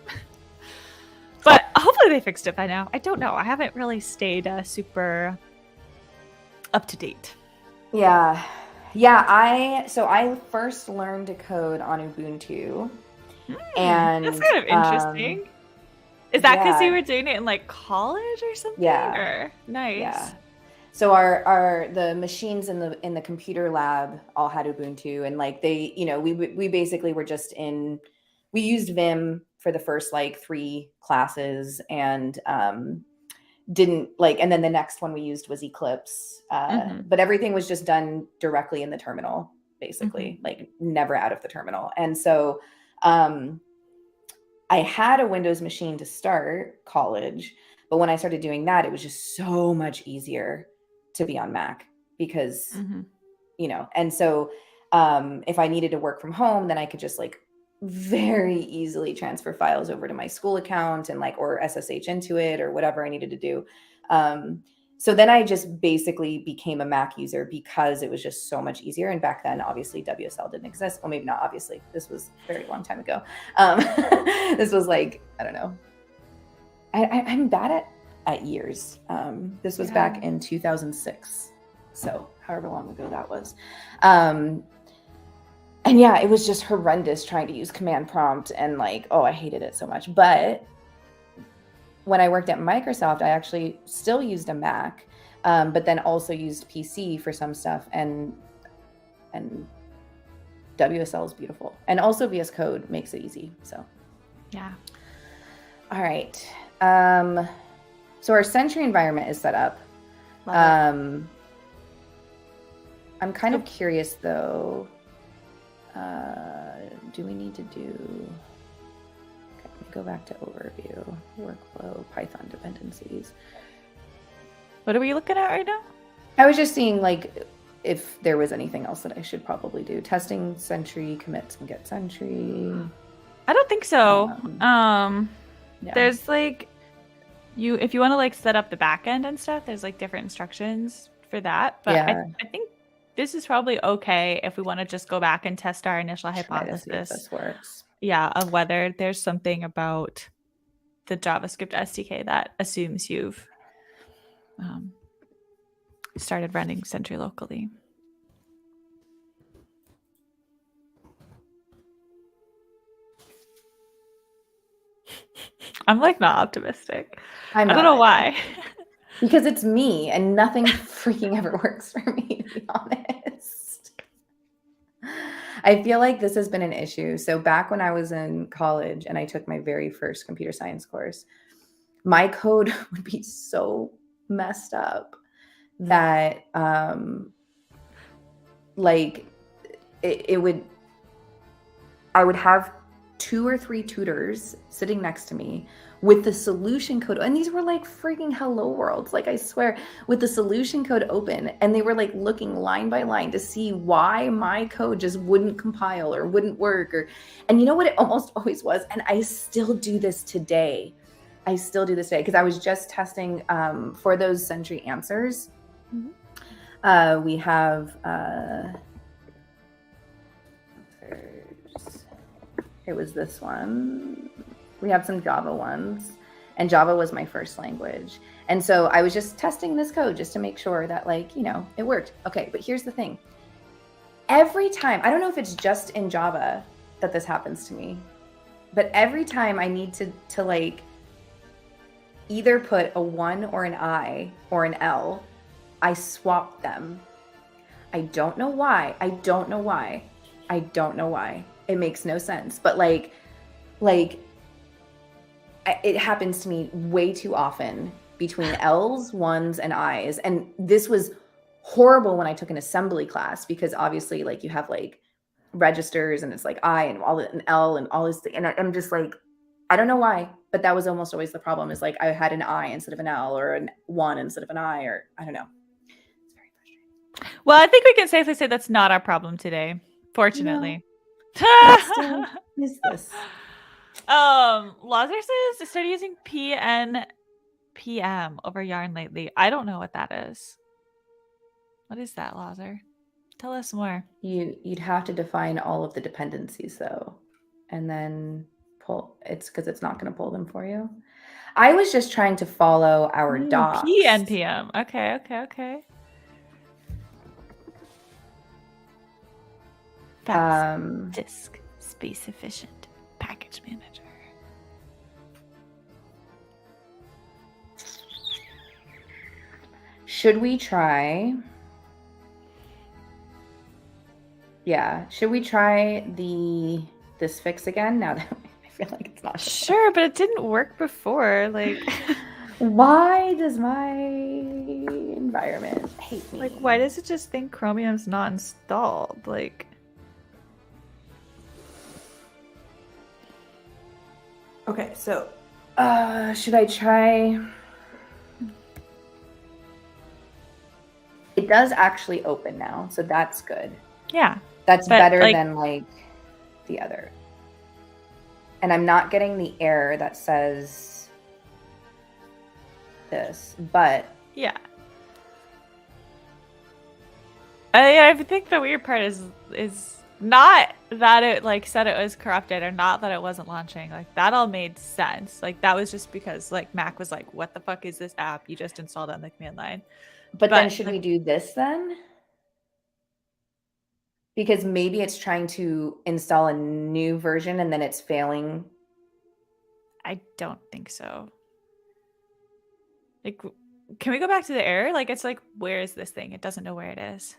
But hopefully they fixed it by now. I don't know. I haven't really stayed super up to date. Yeah. I first learned to code on Ubuntu. And that's kind of interesting. Is that because you were doing it in like college or something? Yeah. Or nice. Yeah. So the machines in the computer lab all had Ubuntu, and like they, we basically were just we used Vim for the first like 3 classes, and didn't like, and then the next one we used was Eclipse, but everything was just done directly in the terminal, basically, like never out of the terminal. And so I had a Windows machine to start college, but when I started doing that, it was just so much easier to be on Mac because, and so if I needed to work from home, then I could just like very easily transfer files over to my school account and like, or SSH into it or whatever I needed to do. So then I just basically became a Mac user because it was just so much easier. And back then, obviously, WSL didn't exist. Well, maybe not obviously. This was a very long time ago. This was like, I don't know. I'm bad at years. This was back in 2006. So however long ago that was. And yeah, it was just horrendous trying to use command prompt, and like, oh, I hated it so much. But when I worked at Microsoft, I actually still used a Mac, but then also used PC for some stuff, and WSL is beautiful. And also VS Code makes it easy. So yeah. All right. So our Sentry environment is set up. I'm kind of curious though. Do we need to do... Okay, let me go back to overview, workflow, Python dependencies. What are we looking at right now? I was just seeing like if there was anything else that I should probably do. Testing Sentry, commits and get Sentry. I don't think so. There's like, if you want to like set up the back end and stuff, there's like different instructions for that. But I think this is probably okay if we want to just go back and test our initial hypothesis. This works. Yeah, of whether there's something about the JavaScript SDK that assumes you've started running Sentry locally. I'm like not optimistic. I don't know why. Because it's me and nothing freaking ever works for me, to be honest. I feel like this has been an issue. So back when I was in college and I took my very first computer science course, my code would be so messed up that like it would, I would have 2 or 3 tutors sitting next to me with the solution code, and these were like freaking hello worlds, like I swear, with the solution code open, and they were like looking line by line to see why my code just wouldn't compile or wouldn't work, and you know what it almost always was, and I still do this today. Because I was just testing for those Sentry answers. We have it was this one. We have some Java ones, and Java was my first language. And so I was just testing this code just to make sure that, like, you know, it worked. Okay, but here's the thing. Every time, I don't know if it's just in Java that this happens to me, but every time I need to like either put a 1 or an I or an L, I swap them. I don't know why. It makes no sense. But like it happens to me way too often between L's, 1s, and I's. And this was horrible when I took an assembly class, because obviously like you have like registers and it's like I and all an L and all this thing. And I'm just like, I don't know why, but that was almost always the problem, is like I had an I instead of an L, or an one instead of an I, or I don't know. It's very frustrating. Well, I think we can safely say that's not our problem today, fortunately. What still is this? Lazar says I started using PNPM over yarn lately. I don't know what that is. What is that, Lazar? Tell us more. You'd have to define all of the dependencies though, and then pull. It's because it's not going to pull them for you. I was just trying to follow our docs. PNPM. Okay. Fast disk space efficient package manager. Should we try? Yeah. Should we try this fix again now that I feel like it's not sure, but it didn't work before. Like, why does my environment hate me? Like, why does it just think Chromium's not installed? Like, okay, so should I try? It does actually open now, so that's good. Yeah. That's better than like the other. And I'm not getting the error that says this, but yeah. I think the weird part is not that it like said it was corrupted, or not that it wasn't launching. Like, that all made sense. Like, that was just because like Mac was like, what the fuck is this app you just installed on the command line? But then should we do this then? Because maybe it's trying to install a new version and then it's failing. I don't think so. Like, can we go back to the error? Like, it's like, where is this thing? It doesn't know where it is.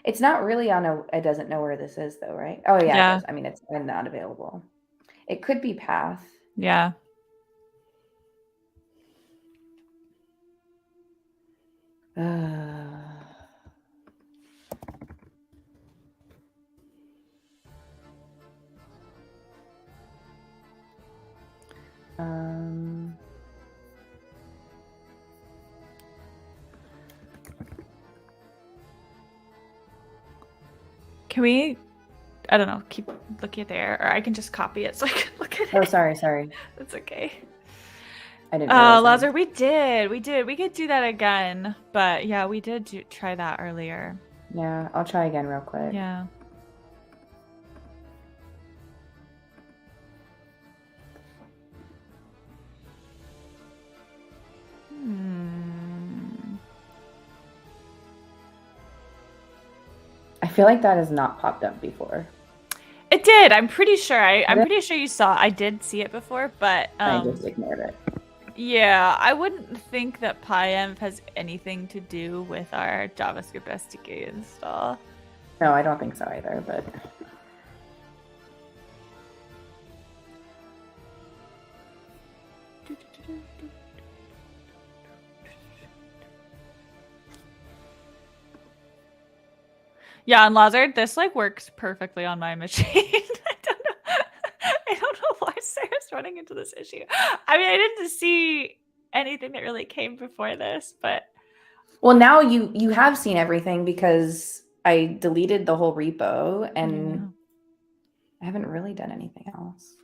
It's not really on it doesn't know where this is though, right? Oh yeah, it does. I mean, it's not available. It could be path. Yeah. Can we, I don't know, keep looking at there, or I can just copy it so I can look at it. Oh, sorry. That's okay. I didn't realize Lazar, we could do that again, but yeah, we did try that earlier. Yeah, I'll try again real quick. Yeah. I feel like that has not popped up before. It did. I'm pretty sure. I'm pretty sure you saw. I did see it before, but I just ignored it. Yeah, I wouldn't think that PyEnv has anything to do with our JavaScript SDK install. No, I don't think so either, but yeah, and Lazard, this like works perfectly on my machine. I don't know why Sarah's running into this issue. I mean, I didn't see anything that really came before this, but well, now you have seen everything, because I deleted the whole repo and I haven't really done anything else.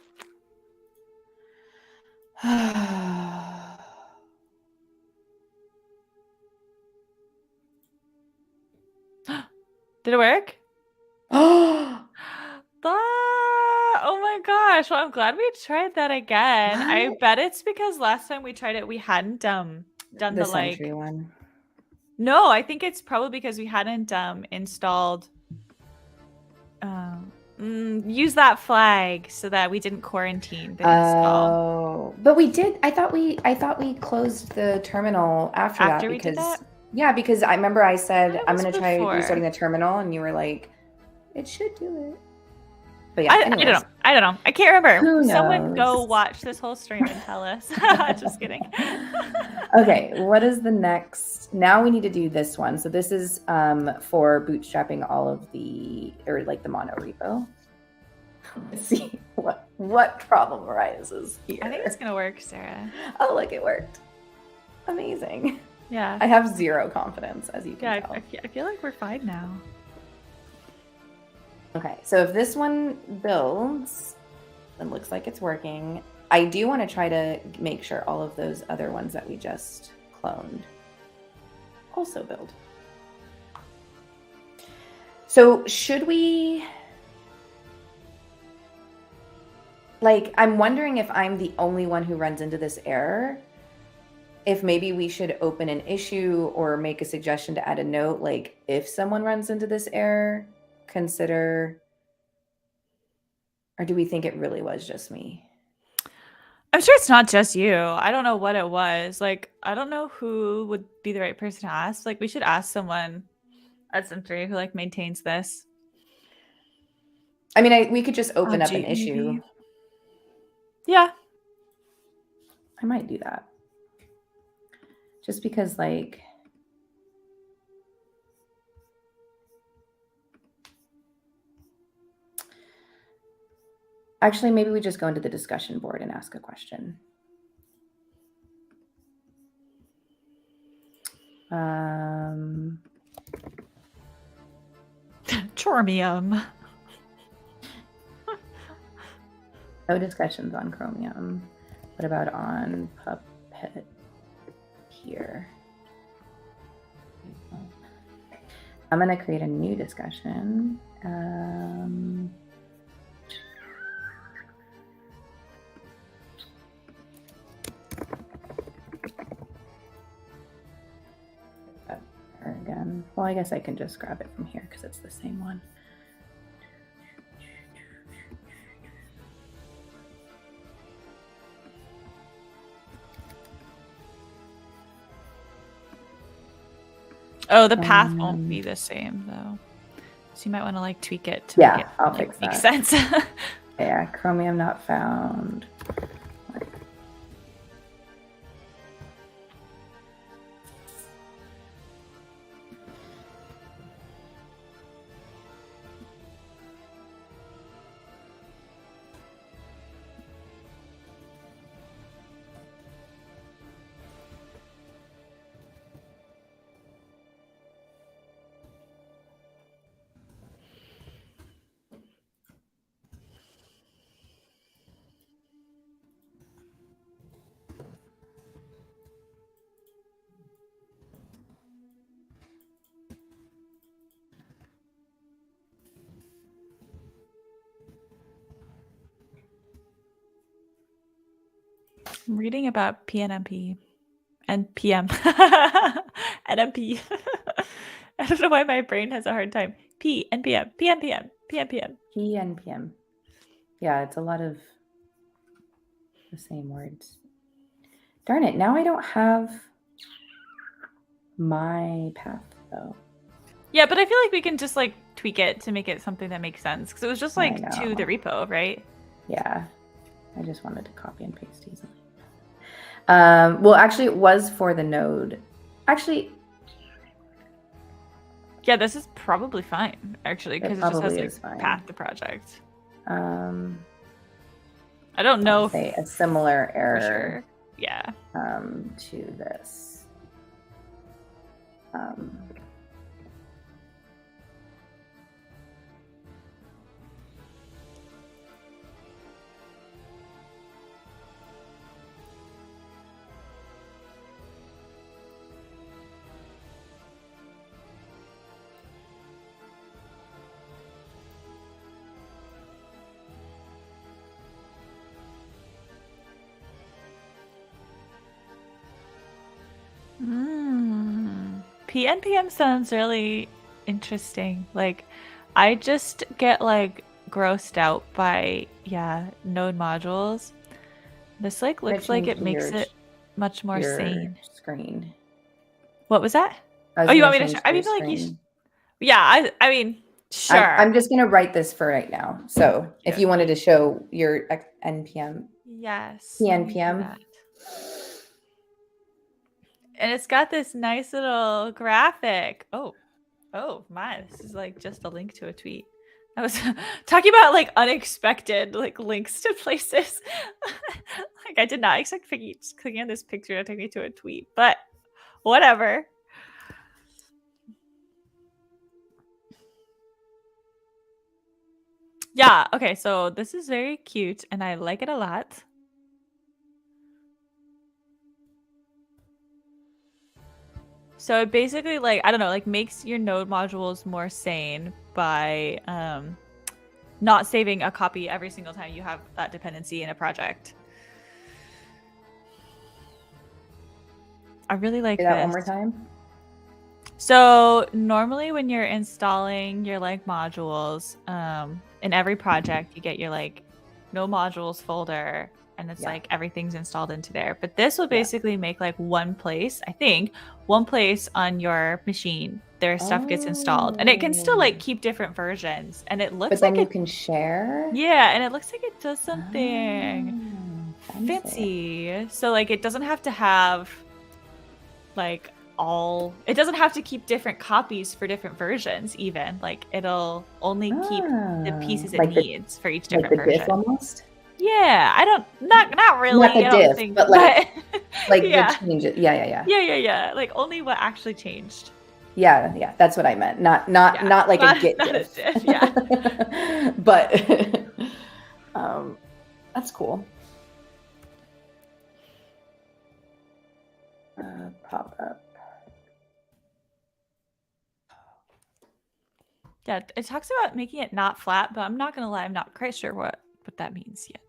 Did it work? Oh my gosh. Well, I'm glad we tried that again. What? I bet it's because last time we tried it, we hadn't done the Sentry one. No, I think it's probably because we hadn't installed use that flag so that we didn't quarantine the install. Oh, but we did. I thought we closed the terminal after that, because we did that? Yeah, because I remember I said I'm going to try restarting the terminal, and you were like, it should do it. But yeah, I don't anyways. know. I don't know. I can't remember. Who Someone go knows? watch this whole stream and tell us. Just kidding. Okay, what is the next? Now we need to do this one. So this is for bootstrapping all of the, or like the mono repo. Let's see what problem arises here. I think it's gonna work, Sarah. Oh, look, it worked. Amazing. Yeah. I have zero confidence, as you can tell. I feel like we're fine now. Okay, so if this one builds, then looks like it's working. I do want to try to make sure all of those other ones that we just cloned also build. So should we, like, I'm wondering if I'm the only one who runs into this error, if maybe we should open an issue or make a suggestion to add a note, like if someone runs into this error, consider, or do we think it really was just me? I'm sure it's not just you. I don't know what it was. Like, I don't know who would be the right person to ask. Like, we should ask someone at Sentry who like maintains this. I mean, we could just open up an maybe. issue. Yeah. I might do that. Just because, like, actually, maybe we just go into the discussion board and ask a question. Chromium. No discussions on Chromium. What about on Puppet here? I'm going to create a new discussion. Again. Well, I guess I can just grab it from here because it's the same one. Oh, the path won't be the same though. So you might want to like tweak it to make it I'll fix make that. sense. Yeah, Chromium not found. I'm reading about PNMP and PM. NMP. I don't know why my brain has a hard time. P and PM. PM, PM. PM, PM. P and PM. Yeah, it's a lot of the same words. Darn it, now I don't have my path though. Yeah, but I feel like we can just like tweak it to make it something that makes sense. Because it was just like I to know. the repo, right? Yeah, I just wanted to copy and paste easily. Well, actually, it was for the node. Actually, yeah, this is probably fine, actually, because it just has like path the project. I don't know if say a similar error. for sure. Yeah. To this. PNPM sounds really interesting. Like, I just get like grossed out by node modules. This like looks like it makes it much more sane. Screen. What was that? Oh, you want me to? I mean, like, I mean, Sure. I'm just going to write this for right now. So if you wanted to show your NPM, yes, let me do PNPM. that. And it's got this nice little graphic. Oh my, this is like just a link to a tweet. I was talking about like unexpected like links to places. Like I did not expect clicking on this picture to take me to a tweet, but whatever. Yeah, okay, so this is very cute and I like it a lot. So it basically like, I don't know, like makes your node modules more sane by not saving a copy every single time you have that dependency in a project. I really like Say this. that one more time. So normally when you're installing your like modules, in every project you get your like no modules folder and it's like everything's installed into there. But this will basically make like one place, I think, one place on your machine their stuff gets installed. And it can still like keep different versions. And it looks like you can share. Yeah, and it looks like it does something fancy. So like it doesn't have to have like it doesn't have to keep different copies for different versions even. Like it'll only keep the pieces it like needs for each different like the version. diff almost? Yeah, I don't not really. Not the I don't diff, think, but like like yeah. the changes. Yeah. Yeah. Like only what actually changed. Yeah. That's what I meant. Not like a git diff. A diff. Yeah. But that's cool. Pop up. Yeah, it talks about making it not flat, but I'm not gonna lie, I'm not quite sure what that means yet.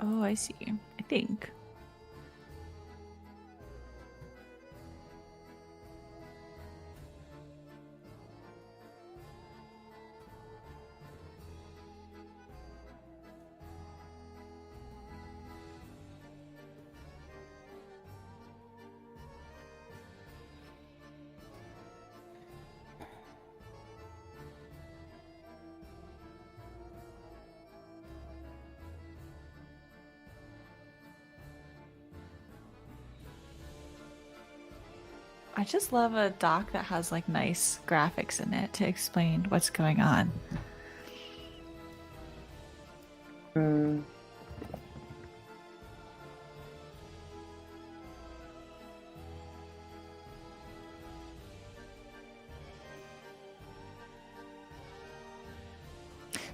Oh, I see. I think. I just love a doc that has like nice graphics in it to explain what's going on.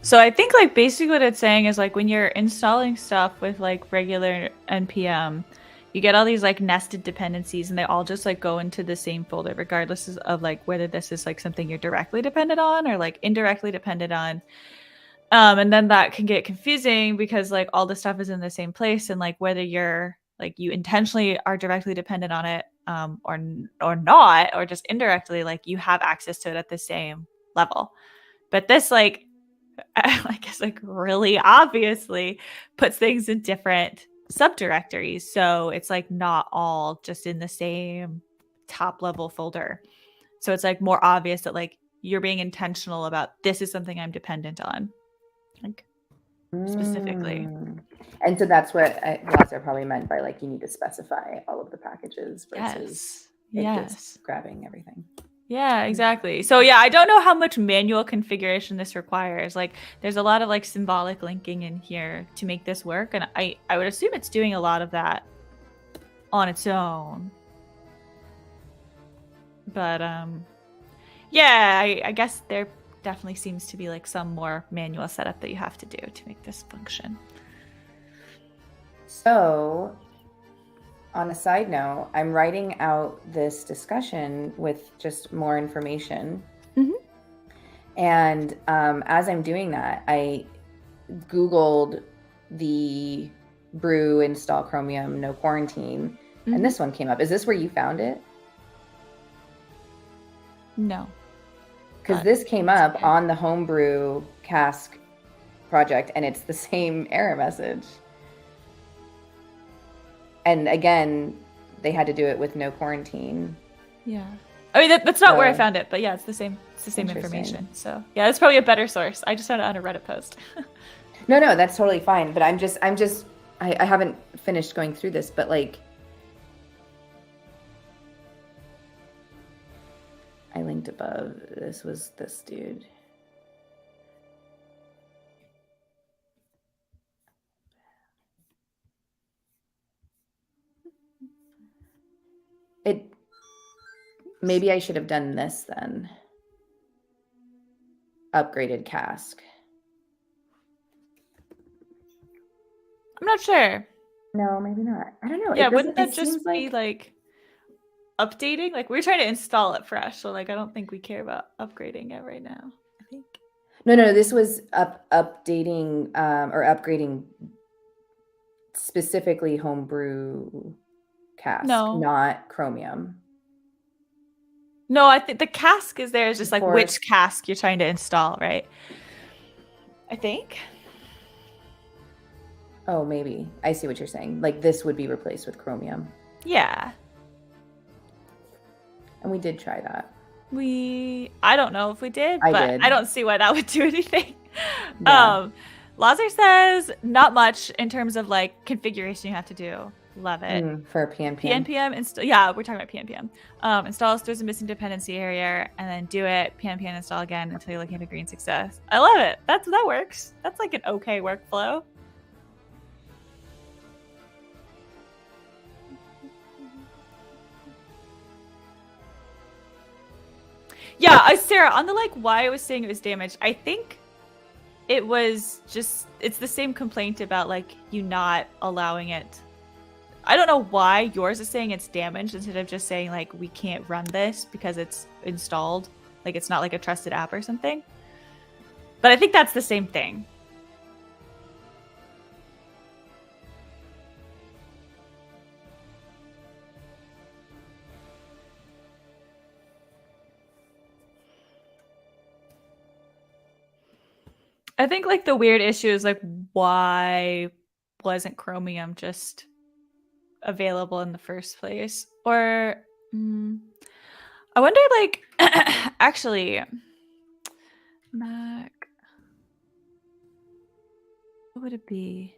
So I think like basically what it's saying is like when you're installing stuff with like regular npm, you get all these like nested dependencies and they all just like go into the same folder regardless of like whether this is like something you're directly dependent on or like indirectly dependent on. And then that can get confusing because like all the stuff is in the same place and like whether you're like you intentionally are directly dependent on it or not or just indirectly like you have access to it at the same level. But this like I guess like really obviously puts things in different subdirectories. So it's like not all just in the same top level folder. So it's like more obvious that like you're being intentional about this is something I'm dependent on. Like specifically. And so that's what Lazo probably meant by like you need to specify all of the packages versus just grabbing everything. Yeah, exactly. So yeah, I don't know how much manual configuration this requires. Like there's a lot of like symbolic linking in here to make this work. And I would assume it's doing a lot of that on its own. But yeah, I guess there definitely seems to be like some more manual setup that you have to do to make this function. So on a side note, I'm writing out this discussion with just more information. Mhm. And as I'm doing that, I Googled the brew install Chromium no quarantine, and this one came up. Is this where you found it? No. Because this came up on the homebrew cask project, and it's the same error message. And again, they had to do it with no quarantine. Yeah. I mean, that's not where I found it, but yeah, it's the same. It's the same information. So yeah, it's probably a better source. I just found it on a Reddit post. No, that's totally fine. But I haven't finished going through this, but like, I linked above. This was this dude. Maybe I should have done this then. Upgraded cask. I'm not sure. No, maybe not. I don't know. Yeah, wouldn't that just be like updating? Like we're trying to install it fresh, so like I don't think we care about upgrading it right now. I think. No. This was updating or upgrading specifically homebrew cask, not Chromium. No, I think the cask is there. Is just like which cask you're trying to install, right? I think. Oh, maybe. I see what you're saying. Like this would be replaced with Chromium. Yeah. And we did try that. I don't know if we did, but I don't see why that would do anything. Yeah. Lazar says not much in terms of like configuration you have to do. Love it. For PNPM. PNPM yeah, we're talking about PNPM. Install if there's a missing dependency area, and then do it. PNPM install again until you're looking at a green success. I love it. That works. That's like an okay workflow. Yeah, Sarah, on the like why I was saying it was damaged, I think it was just it's the same complaint about like you not allowing it. I don't know why yours is saying it's damaged instead of just saying like we can't run this because it's installed. Like it's not like a trusted app or something. But I think that's the same thing. I think like the weird issue is like why wasn't Chromium just available in the first place? Or I wonder like actually Mac, what would it be?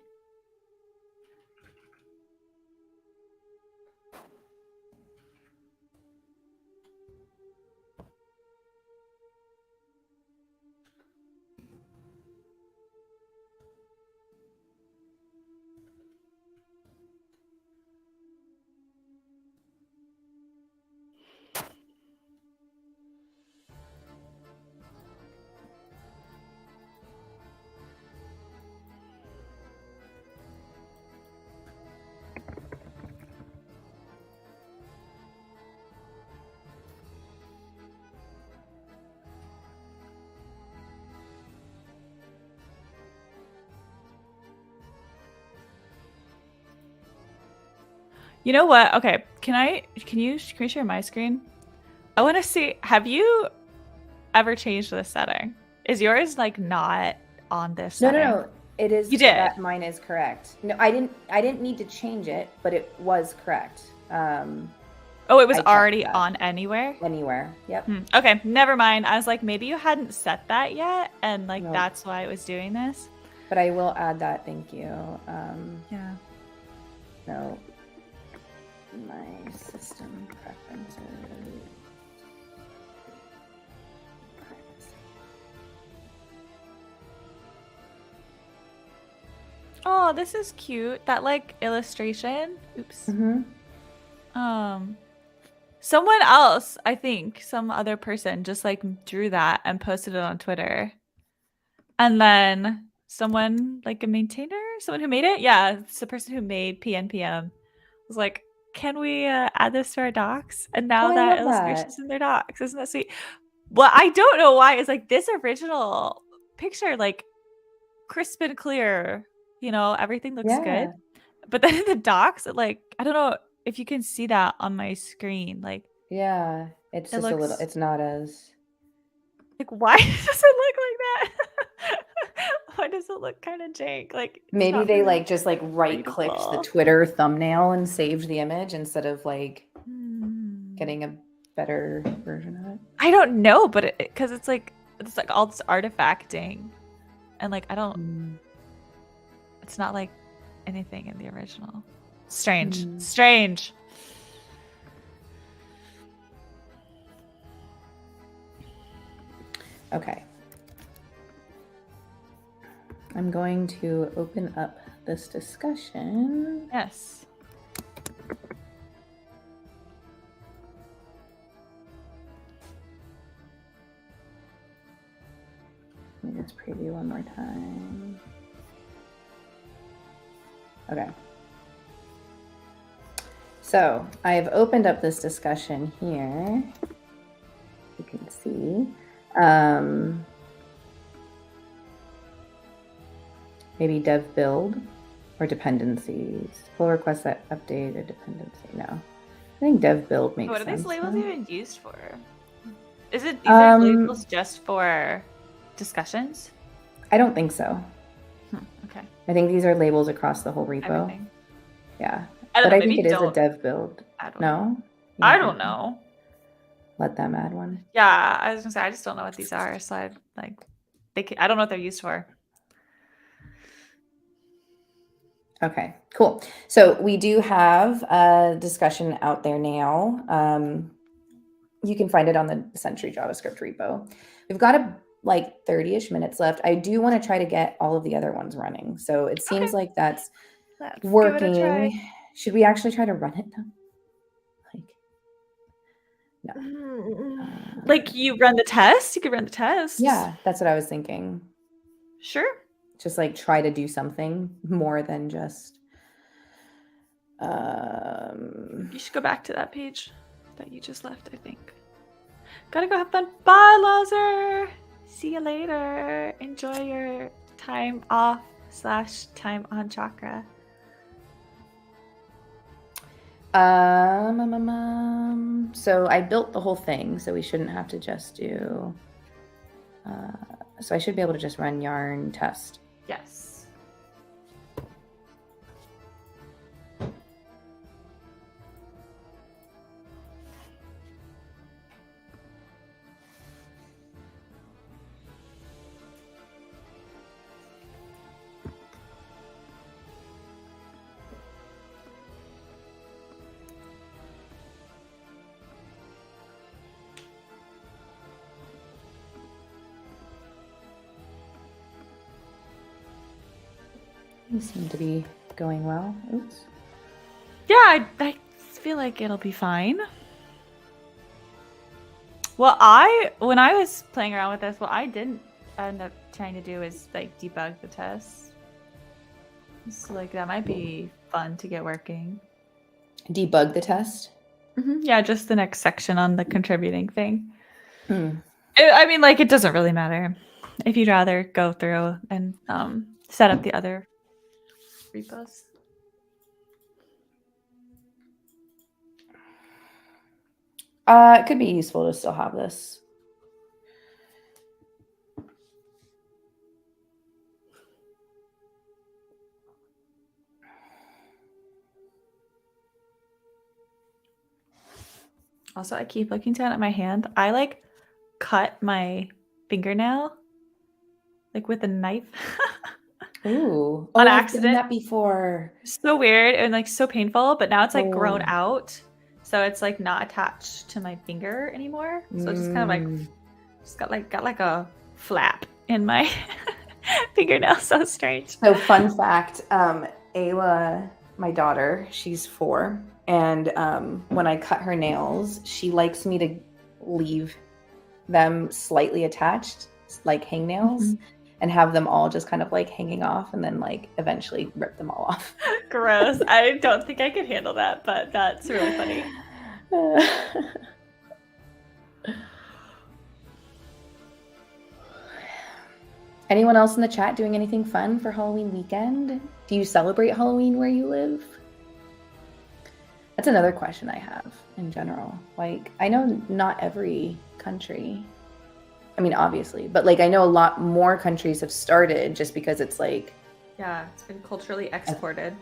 You know what? Okay, can we share my screen? I want to see. Have you ever changed this setting? Is yours like not on this setting? No. It is. You did. That mine is correct. No, I didn't need to change it, but it was correct. Oh, it was already on anywhere? Anywhere. Yep. Okay, never mind. I was like, maybe you hadn't set that yet, and like that's why it was doing this. But I will add that. Thank you. Yeah. No. My system preferences. Oh, this is cute. That like illustration. Oops. Someone else, I think, some other person just like drew that and posted it on Twitter. And then someone like a maintainer, someone who made it. Yeah, it's the person who made PNPM was like, can we add this to our docs? And now Oh, I that love illustration's that. in their docs. Isn't that sweet? Well, I don't know why. It's like this original picture, like crisp and clear, everything looks good. Yeah. But then in the docs, like, I don't know if you can see that on my screen. Like, Yeah. It's it just a little, looks it's not as. like, why does it look like that? Why does it look kind of jank? Like, it's Maybe not they very like just like right clicked the readable. Twitter thumbnail and saved the image instead of like Hmm. getting a better version of it. I don't know, but because it's like all this artifacting, and like I don't. Mm. It's not like anything in the original. Strange. Mm. Strange. Okay. I'm going to open up this discussion. Yes. Let me just preview one more time. Okay. So I've opened up this discussion here. You can see. Maybe dev build or dependencies. Pull request that update a dependency. No. I think dev build makes sense. What are these labels huh? even used for? Is it these are labels just for discussions? I don't think so. Okay. I think these are labels across the whole repo. Everything. Yeah. I But know, I think maybe it is a don't dev build. add one. No? I don't know. Let them add one. Yeah, I was gonna say I just don't know what these are, so I don't know what they're used for. Okay, cool. So we do have a discussion out there now. You can find it on the Sentry JavaScript repo. We've got like 30-ish minutes left. I do want to try to get all of the other ones running. So it seems like that's Let's working. give it a try. Should we actually try to run it though? Like, no. Like you run the test? You could run the test. Yeah, that's what I was thinking. Sure. Just like try to do something more than just. You should go back to that page that you just left, I think. Gotta go have fun. Bye, Lazar. See you later. Enjoy your time off / time on chakra. So I built the whole thing, so we shouldn't have to just do. So I should be able to just run yarn test. Yes. You seem to be going well. Oops. Yeah, I feel like it'll be fine. Well, when I was playing around with this, what I didn't end up trying to do is like debug the test. So like that might be fun to get working. Debug the test? Yeah, just the next section on the contributing thing. Hmm. I mean, like, it doesn't really matter. If you'd rather go through and set up the other repos. It could be useful to still have this. Also, I keep looking down at my hand. I like cut my fingernail like with a knife. Ooh. On I've accident. done that before. So weird and like so painful, but now it's like grown out. So it's like not attached to my finger anymore. So it's just kind of like got like a flap in my fingernail. So strange. So fun fact, Ayla, my daughter, she's 4. And when I cut her nails, she likes me to leave them slightly attached, like hangnails. and have them all just kind of like hanging off and then like eventually rip them all off. Gross. I don't think I could handle that, but that's really funny. Anyone else in the chat doing anything fun for Halloween weekend? Do you celebrate Halloween where you live? That's another question I have in general. Like, I know not every country, I mean, obviously, but like I know a lot more countries have started just because it's like, yeah, it's been culturally exported.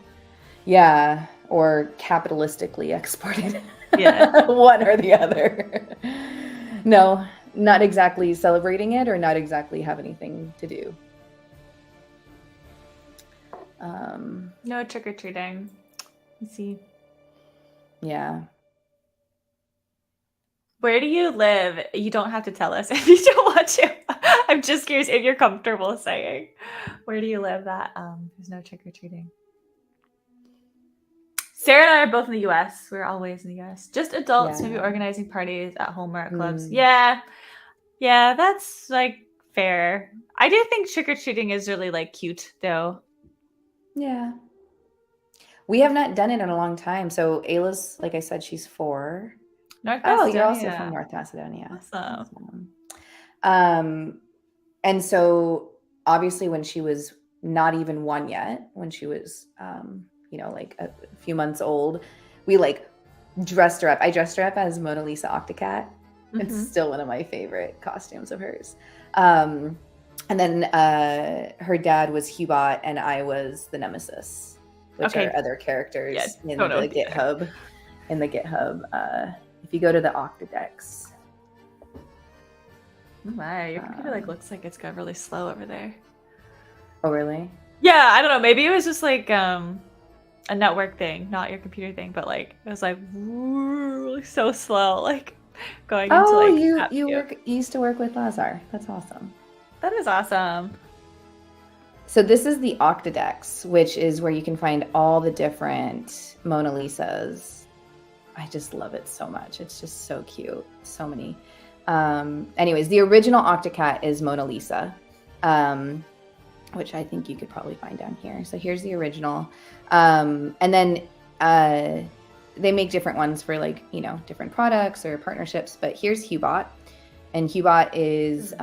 Yeah, or capitalistically exported. Yeah. One or the other. No, not exactly celebrating it or not exactly have anything to do. No trick-or-treating. You see. Yeah. Where do you live? You don't have to tell us if you don't want to. I'm just curious if you're comfortable saying. Where do you live that there's no trick-or-treating? Sarah and I are both in the US. We're always in the US. Just adults, maybe organizing parties at home or at clubs. Yeah. Yeah, that's like fair. I do think trick-or-treating is really like cute though. Yeah. We have not done it in a long time. So Ayla's, like I said, she's 4. North Oh, Macedonia. you're also from North Macedonia. Awesome. And so obviously when she was not even 1 yet, when she was, like a few months old, we like dressed her up. I dressed her up as Mona Lisa Octocat. Mm-hmm. It's still one of my favorite costumes of hers. And then her dad was Hubot and I was the Nemesis, which are other characters in the GitHub. In the GitHub, if you go to the Octadex. Oh my, your computer like looks like it's got really slow over there. Oh really? Yeah, I don't know. Maybe it was just like a network thing, not your computer thing, but like it was like really so slow, like going into like. You used to work with Lazar. That's awesome. That is awesome. So this is the Octadex, which is where you can find all the different Mona Lisas. I just love it so much. It's just so cute. So many. Anyways, the original Octocat is Mona Lisa, which I think you could probably find down here. So here's the original. And then they make different ones for like, different products or partnerships. But here's Hubot. And Hubot is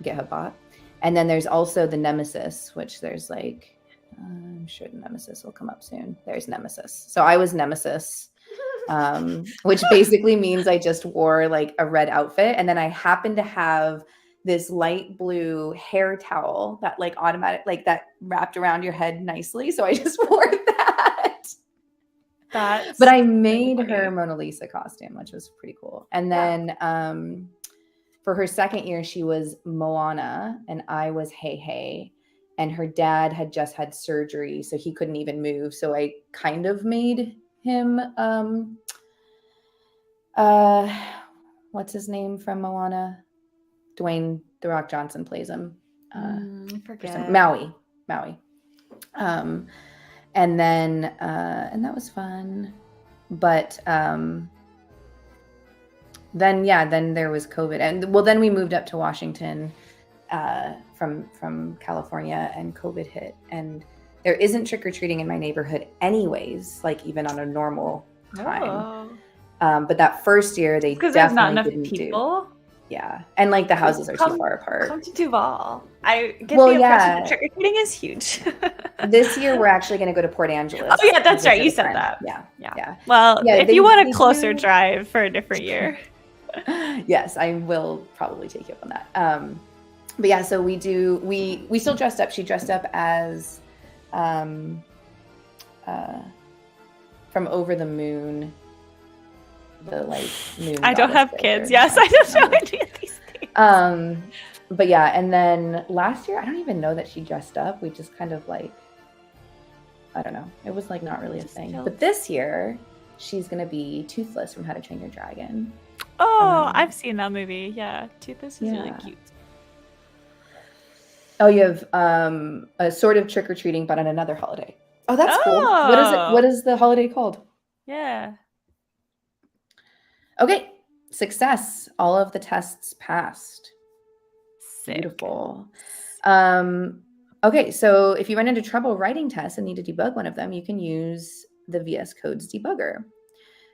GitHub bot. And then there's also the Nemesis, which there's like, I'm sure the Nemesis will come up soon. There's Nemesis. So I was Nemesis. Which basically means I just wore like a red outfit. And then I happened to have this light blue hair towel that like that wrapped around your head nicely. So I just wore that. But I made her Mona Lisa costume, which was pretty cool. And then for her second year, she was Moana and I was Hey Hey. And her dad had just had surgery, so he couldn't even move. So I kind of made him what's his name from Moana? Dwayne The Rock Johnson plays him. I forget. Maui. And then and that was fun. But then there was COVID. And then we moved up to Washington from California, and COVID hit, and there isn't trick-or-treating in my neighborhood anyways, like even on a normal time. But that first year they definitely didn't do. Yeah, and like the houses are too far apart. Come to Duval. I get the impression that trick-or-treating is huge. This year we're actually going to go to Port Angeles. Oh yeah, that's right. You said that. Yeah. Well, if you want a closer drive for a different year. Yes, I will probably take you up on that. But yeah, so we still dressed up. She dressed up as from Over the Moon. The like moon. I don't have kids. Yes, I don't know any of these things. But yeah, and then last year I don't even know that she dressed up. We just kind of like, I don't know. It was like not really a thing. But this year she's gonna be Toothless from How to Train Your Dragon. Oh, I've seen that movie. Yeah, Toothless is really cute. Oh, you have a sort of trick-or-treating, but on another holiday. Oh, that's cool. What is it? What is the holiday called? Yeah. Okay. Success. All of the tests passed. Sick. Beautiful. Okay, so if you run into trouble writing tests and need to debug one of them, you can use the VS Code's debugger.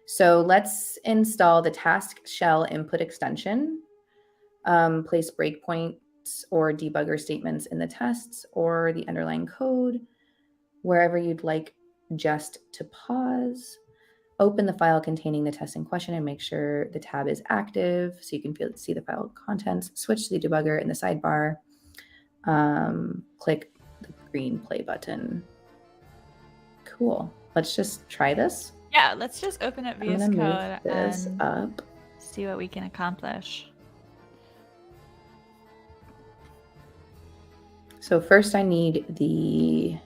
So let's install the task shell input extension, place breakpoints or debugger statements in the tests or the underlying code, wherever you'd like just to pause. Open the file containing the test in question and make sure the tab is active so you can see the file contents. Switch to the debugger in the sidebar. Click the green play button. Cool. Let's just try this. Yeah, let's just open up VS I'm gonna Code move this and up. see what we can accomplish. So first I need the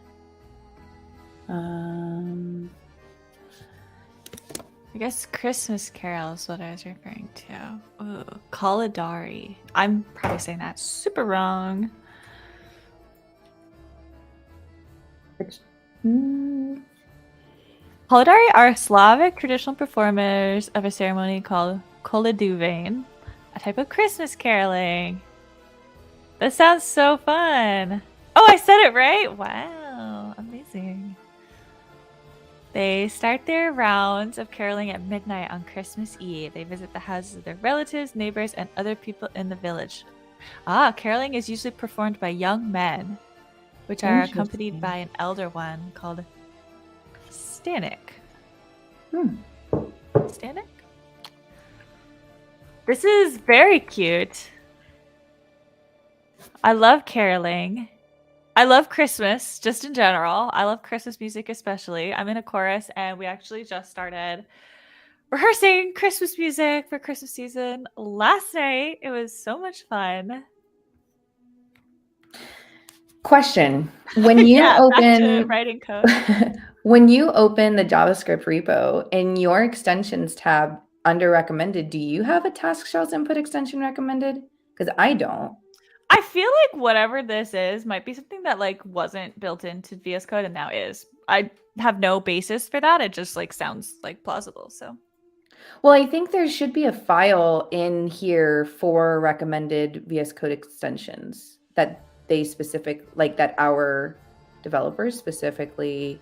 I guess Christmas Carol is what I was referring to. Ooh, Kalidari. I'm probably saying that super wrong. Kalidari are Slavic traditional performers of a ceremony called Koliduvain, a type of Christmas caroling. That sounds so fun. Oh, I said it right? Wow, amazing. They start their rounds of caroling at midnight on Christmas Eve. They visit the houses of their relatives, neighbors, and other people in the village. Caroling is usually performed by young men, which are accompanied by an elder one called Stanik. Stanik? This is very cute. I love caroling. I love Christmas, just in general. I love Christmas music especially. I'm in a chorus, and we actually just started rehearsing Christmas music for Christmas season last night. It was so much fun. Question. When you open writing code. When you open the JavaScript repo in your extensions tab under recommended, do you have a task shells input extension recommended? Because I don't. I feel like whatever this is might be something that like wasn't built into VS Code and now is. I have no basis for that. It just like sounds like plausible. So, well, I think there should be a file in here for recommended VS Code extensions that they that our developers specifically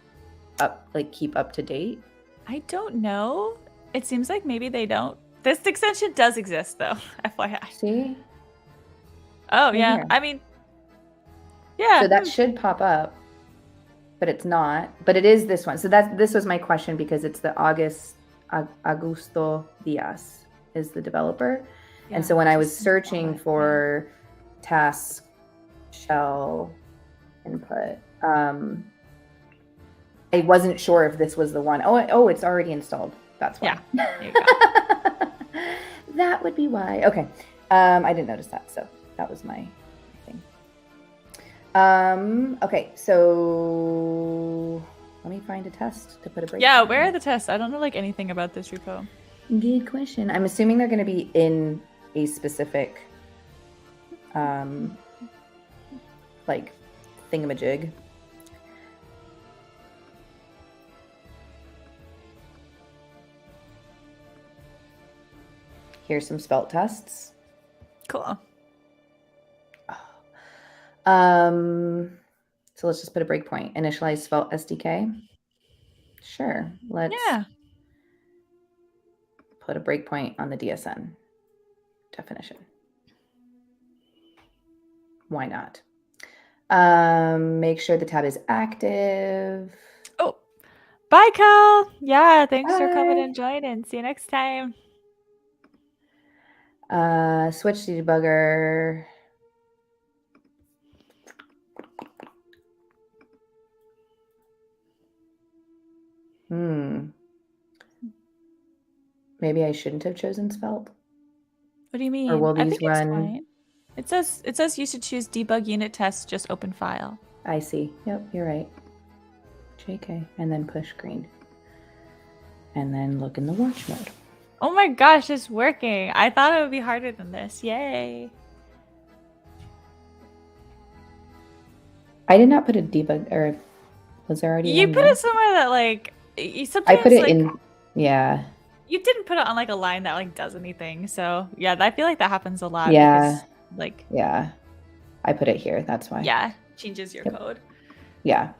keep up to date. I don't know. It seems like maybe they don't. This extension does exist though, FYI. See? Oh, yeah. Here. I mean, yeah. So that should pop up, but it's not. But it is this one. So this was my question because it's the Augusto Diaz is the developer. Yeah, and so when I was searching for task shell input, I wasn't sure if this was the one. Oh, it's already installed. That's why. Yeah, there you go. That would be why. Okay. I didn't notice that, so that was my thing. Okay, so let me find a test to put a break. Yeah, where are the tests? I don't know like anything about this repo. Good question. I'm assuming they're going to be in a specific like thingamajig. Here's some spelt tests. Cool. So let's just put a breakpoint. Initialize Svelte SDK. Sure. Let's put a breakpoint on the DSN definition. Why not? Make sure the tab is active. Oh, bye, Cal. Yeah, thanks for coming and joining. See you next time. Switch to debugger. Maybe I shouldn't have chosen Svelte. What do you mean? Or will these run? It says you should choose debug unit test, just open file. I see. Yep, you're right. JK, and then push green. And then look in the watch mode. Oh my gosh, it's working. I thought it would be harder than this. Yay. I did not put a debug, or was there already You put it somewhere that like, sometimes I put it in, yeah. You didn't put it on like a line that like does anything. So yeah, I feel like that happens a lot. Yeah. Because, like. Yeah. I put it here. That's why. Yeah, changes your Yep. code. Yeah.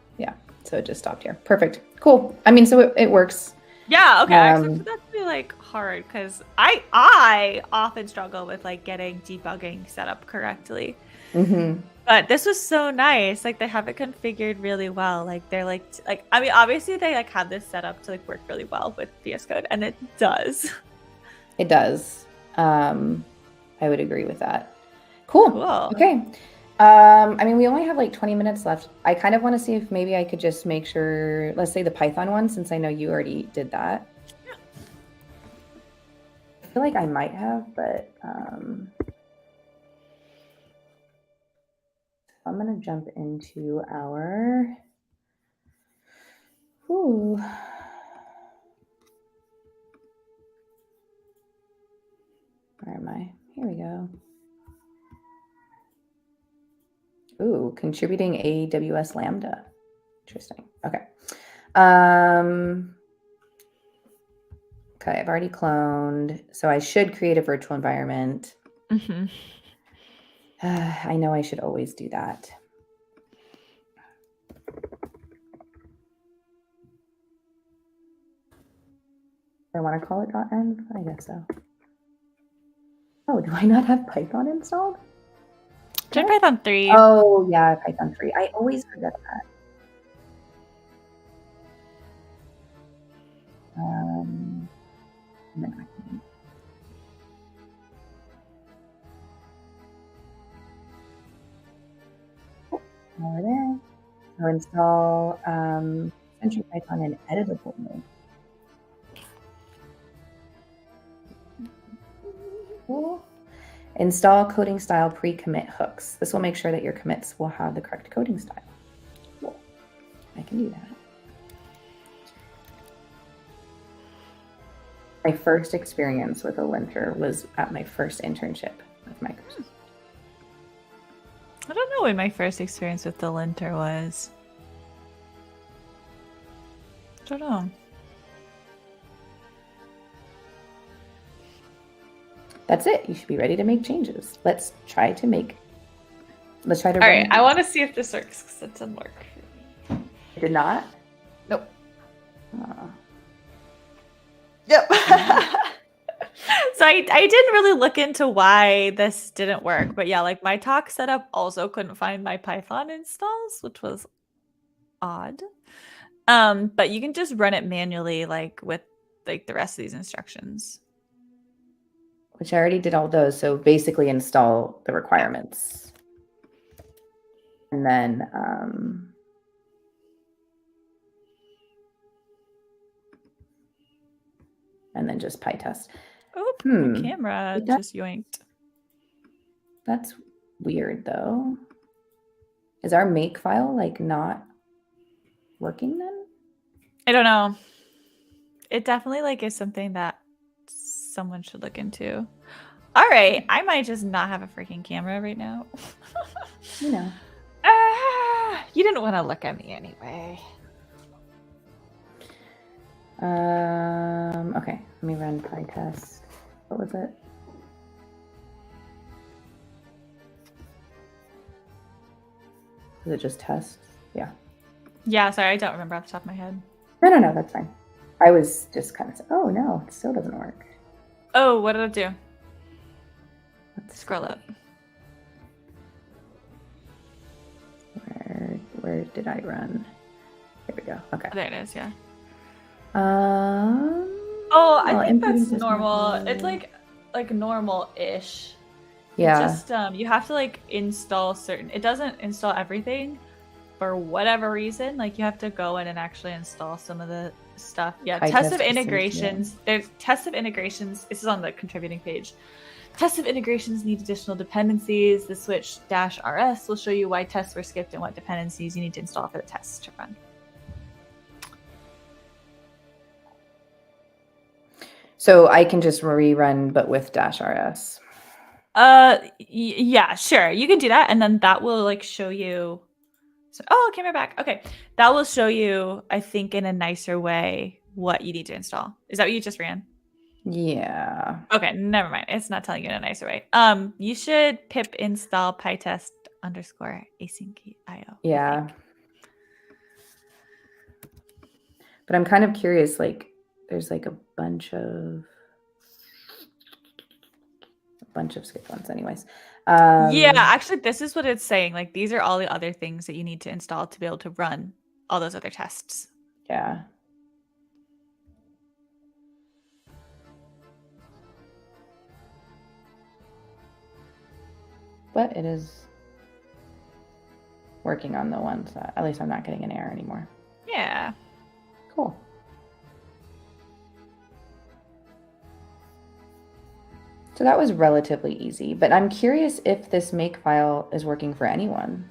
So it just stopped here. Perfect. Cool. I mean, so it works. Yeah, okay. I expected that to be like hard because I often struggle with like getting debugging set up correctly. But this was so nice. Like they have it configured really well. Like they're like I mean, obviously they like have this set up to like work really well with VS Code, and it does. It does. I would agree with that. Cool. Okay. I mean, we only have like 20 minutes left. I kind of want to see if maybe I could just make sure, let's say the Python one, since I know you already did that. Yeah. I feel like I might have, but I'm going to jump into our, where am I? Here we go. Ooh, contributing AWS Lambda. Interesting. Okay. Okay, I've already cloned, so I should create a virtual environment. I know I should always do that. I want to call it .env? I guess so. Oh, do I not have Python installed? Try Python 3. Oh, yeah, Python 3. I always forget that. Over there. So install Sentry Python in editable mode. Cool. Install coding style pre-commit hooks. This will make sure that your commits will have the correct coding style. Cool. I can do that. My first experience with a linter was at my first internship with Microsoft. I don't know when my first experience with the linter was. I don't know. That's it. You should be ready to make changes. Let's try to. All right, I want to see if this works because it didn't work. It did not? Nope. Yep. So I didn't really look into why this didn't work, but yeah, like my talk setup also couldn't find my Python installs, which was odd. But you can just run it manually, like with like the rest of these instructions. Which I already did all those. So basically install the requirements. And then just PyTest. Oh, the camera just yoinked. That's weird though. Is our make file like not working then? I don't know. It definitely like is something that someone should look into. All right, I might just not have a freaking camera right now. You know. You didn't want to look at me anyway. Okay, let me run PyTest. What was it? Was it just tests? Yeah. Yeah, sorry, I don't remember off the top of my head. No, that's fine. I was just kind of, oh no, it still doesn't work. Oh, what did it do? Let's scroll up. Where did I run? There we go. Okay. There it is, yeah. Oh, I think that's normal. It's like normal-ish. Yeah. It's just you have to like install certain. It doesn't install everything for whatever reason. Like you have to go in and actually install some of the stuff. Yeah, tests of integrations. There's tests of integrations. This is on the contributing page. Tests of integrations need additional dependencies. The switch -rs will show you why tests were skipped and what dependencies you need to install for the tests to run. So I can just rerun, but with -rs. Yeah, sure. You can do that, and then that will like show you. So, oh, camera back. Okay, that will show you, I think, in a nicer way what you need to install. Is that what you just ran? Yeah. Okay, never mind. It's not telling you in a nicer way. You should pip install pytest _asyncio. Yeah. But I'm kind of curious, like, there's like a bunch of skip ones anyways. Yeah, actually, this is what it's saying. Like, these are all the other things that you need to install to be able to run all those other tests. Yeah. But it is working on the ones that, at least I'm not getting an error anymore. Yeah. Cool. So that was relatively easy, but I'm curious if this make file is working for anyone.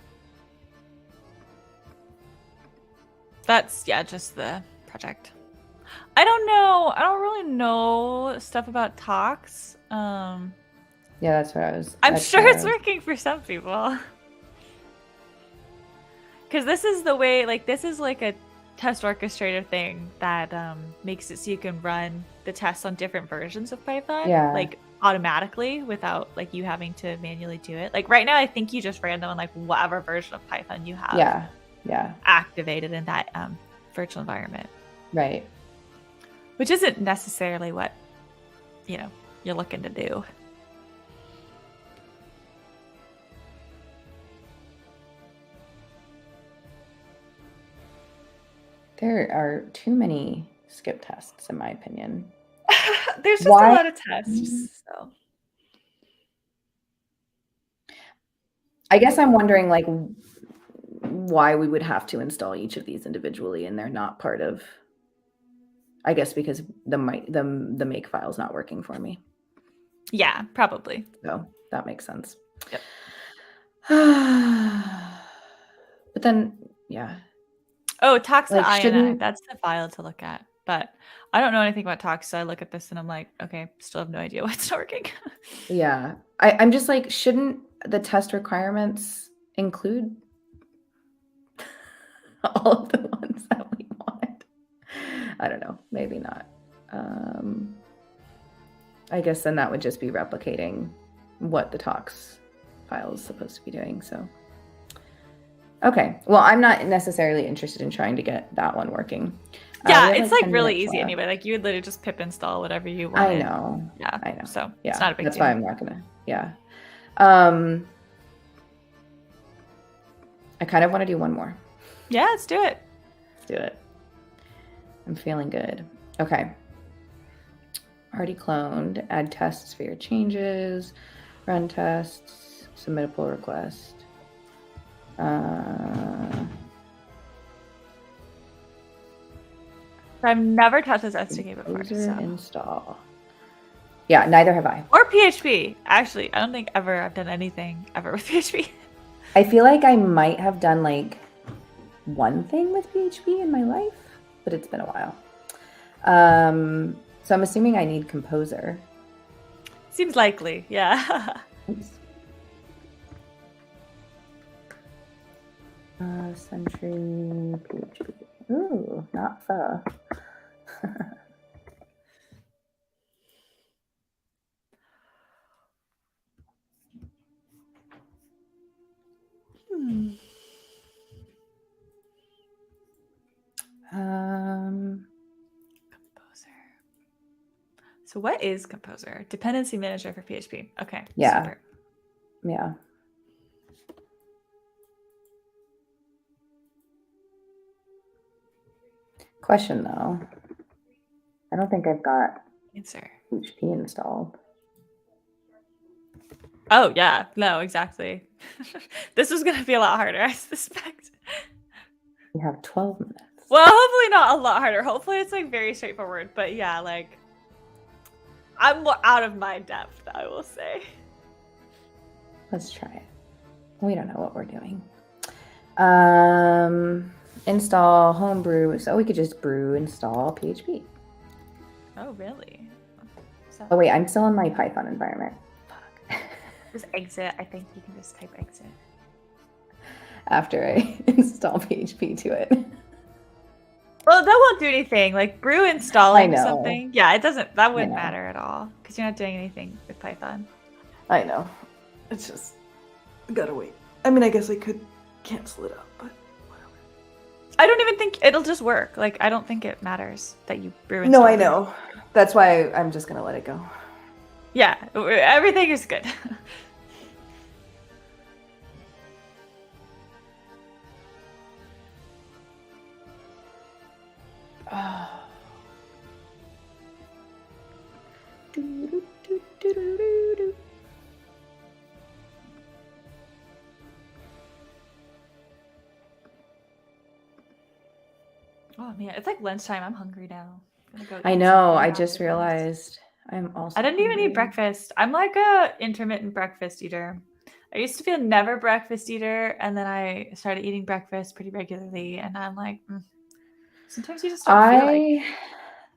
That's, yeah, just the project. I don't know. I don't really know stuff about talks. Yeah, that's what I was. I'm sure it's working for some people. Because this is the way, like, this is like a test orchestrator thing that makes it so you can run the tests on different versions of Python. Yeah. Like, automatically without, like, you having to manually do it. Like, right now, I think you just ran them on, like, whatever version of Python you have. Yeah. Activated in that virtual environment. Right. Which isn't necessarily what, you're looking to do. There are too many skip tests, in my opinion. There's just a lot of tests. So I guess I'm wondering, like, why we would have to install each of these individually, and they're not part of. I guess because the make file is not working for me. Yeah, probably. So that makes sense. Yep. But then, yeah. Oh, talks.ini. That's the file to look at. But I don't know anything about talks, so I look at this and I'm like, okay, still have no idea why it's not working. Yeah. I'm just like, shouldn't the test requirements include all of the ones that we want? I don't know. Maybe not. I guess then that would just be replicating what the talks file is supposed to be doing. So, okay. Well, I'm not necessarily interested in trying to get that one working. Yeah, it's like really easy left. Anyway. Like you would literally just pip install whatever you want. I know. Yeah, I know. So yeah, it's not a big deal. That's why I'm not gonna. Yeah. I kind of want to do one more. Yeah, let's do it. Let's do it. I'm feeling good. Okay. Already cloned. Add tests for your changes. Run tests. Submit a pull request. I've never touched this SDK before. So. Install. Yeah, neither have I. Or PHP. Actually, I don't think ever I've done anything ever with PHP. I feel like I might have done like one thing with PHP in my life, but it's been a while. So I'm assuming I need Composer. Seems likely, yeah. Oops. Sentry PHP. Ooh, not the. Composer. So what is Composer? Dependency manager for PHP. Okay. Yeah. Super. Yeah. Question though. I don't think I've got answer PHP installed. Oh yeah, no, exactly. This was gonna be a lot harder, I suspect. We have 12 minutes. Well, hopefully not a lot harder. Hopefully it's like very straightforward. But yeah, like I'm more out of my depth, I will say. Let's try it. We don't know what we're doing. Install homebrew. So we could just brew install PHP. Oh, really? Oh, wait, I'm still in my Python environment. Fuck. Just exit. I think you can just type exit. After I install PHP to it. Well, that won't do anything. Like brew installing something. Yeah, it doesn't. That wouldn't matter at all because you're not doing anything with Python. I know. It's just gotta wait. I mean, I guess I could cancel it out, but whatever. I don't even think it'll just work. Like, I don't think it matters that you brew No, I install it. know. That's why I'm just gonna let it go. Yeah, everything is good. Oh man, it's like lunchtime. I'm hungry now. I'm gonna go I eat know. some food I just after this. realized I'm also. I didn't even eat hungry. breakfast. I'm like a intermittent breakfast eater. I used to be a never breakfast eater, and then I started eating breakfast pretty regularly, and I'm like, sometimes you just don't feel like. I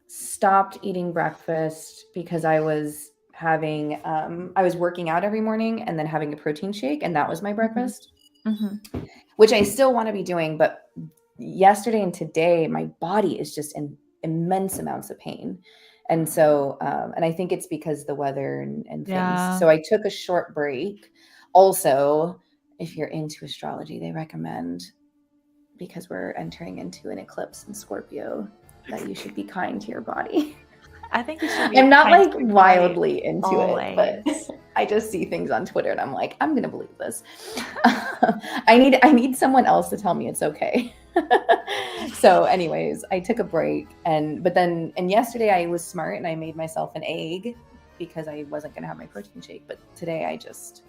stopped eating breakfast because I was having I was working out every morning and then having a protein shake, and that was my breakfast, which I still want to be doing. But yesterday and today, my body is just in immense amounts of pain. And so, and I think it's because the weather and Yeah. things. So I took a short break. Also, if you're into astrology, they recommend, because we're entering into an eclipse in Scorpio, that you should be kind to your body. I think you should be. I'm not kind like to your body wildly into always. it, but I just see things on Twitter and I'm like, I'm gonna believe this. I need someone else to tell me it's okay. So anyways, I took a break and yesterday I was smart and I made myself an egg because I wasn't gonna have my protein shake, but today I just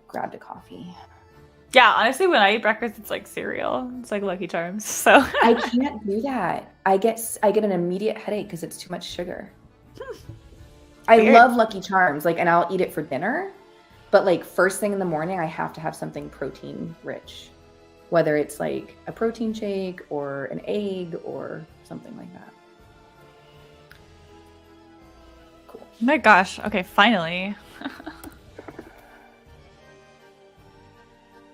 grabbed a coffee. Yeah, honestly, when I eat breakfast, it's like cereal. It's like Lucky Charms. So I can't do that. I get an immediate headache because it's too much sugar. I love Lucky Charms, like, and I'll eat it for dinner, but like first thing in the morning, I have to have something protein rich, whether it's like a protein shake or an egg or something like that. Cool. Oh my gosh. Okay, finally.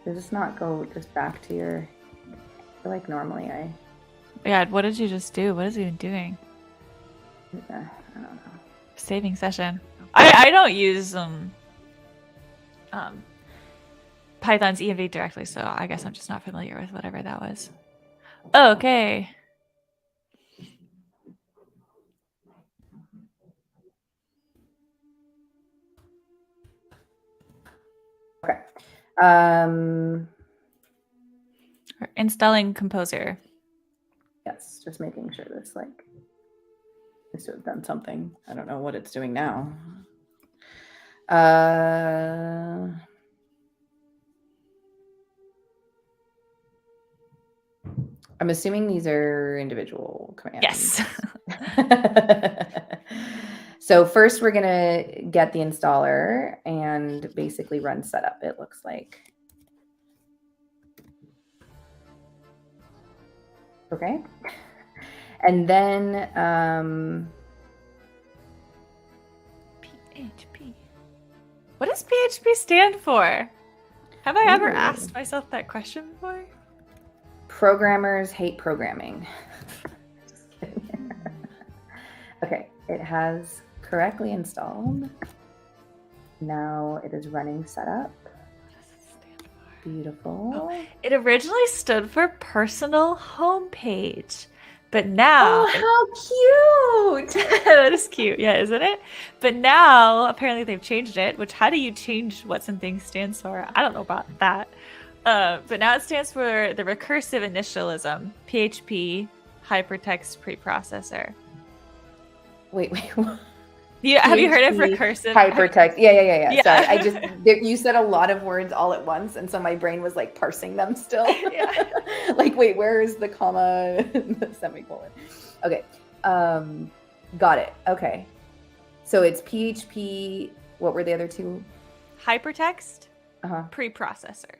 Does this not go just back to your, I feel like normally I. Yeah, what did you just do? What is he even doing? I don't know. Saving session. I don't use Python's env directly, so I guess I'm just not familiar with whatever that was. Okay. Okay. We're installing Composer. Yes, just making sure this like needs to have done something. I don't know what it's doing now. I'm assuming these are individual commands. Yes. So first we're gonna get the installer and basically run setup, it looks like. Okay. And then PHP. What does PHP stand for? Have I ever asked myself that question before? Programmers hate programming. Just kidding. Okay, it has correctly installed. Now it is running setup. What does it stand for? Beautiful. Oh, it originally stood for personal homepage, but now. Oh, how cute! That is cute, yeah, isn't it? But now apparently they've changed it. Which, how do you change what something stands for? I don't know about that. But now it stands for the recursive initialism, PHP hypertext preprocessor. Wait. Have you heard of recursive hypertext? Yeah. Yeah. Sorry, you said a lot of words all at once, and so my brain was like parsing them still. Yeah. Like, wait, where is the comma and the semicolon? Okay, got it. Okay, so it's PHP. What were the other two? Hypertext preprocessor.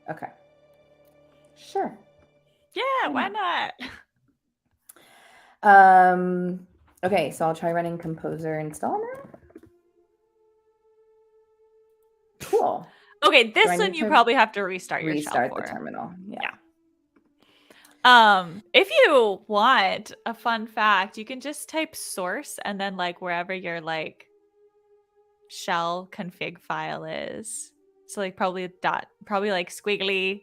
Okay, sure. Yeah, why not? Okay, so I'll try running Composer install now. Cool. Okay, this one you probably have to restart your shell for. The terminal. Yeah. If you want a fun fact, you can just type source and then like wherever your like shell config file is. So like probably a dot, probably like squiggly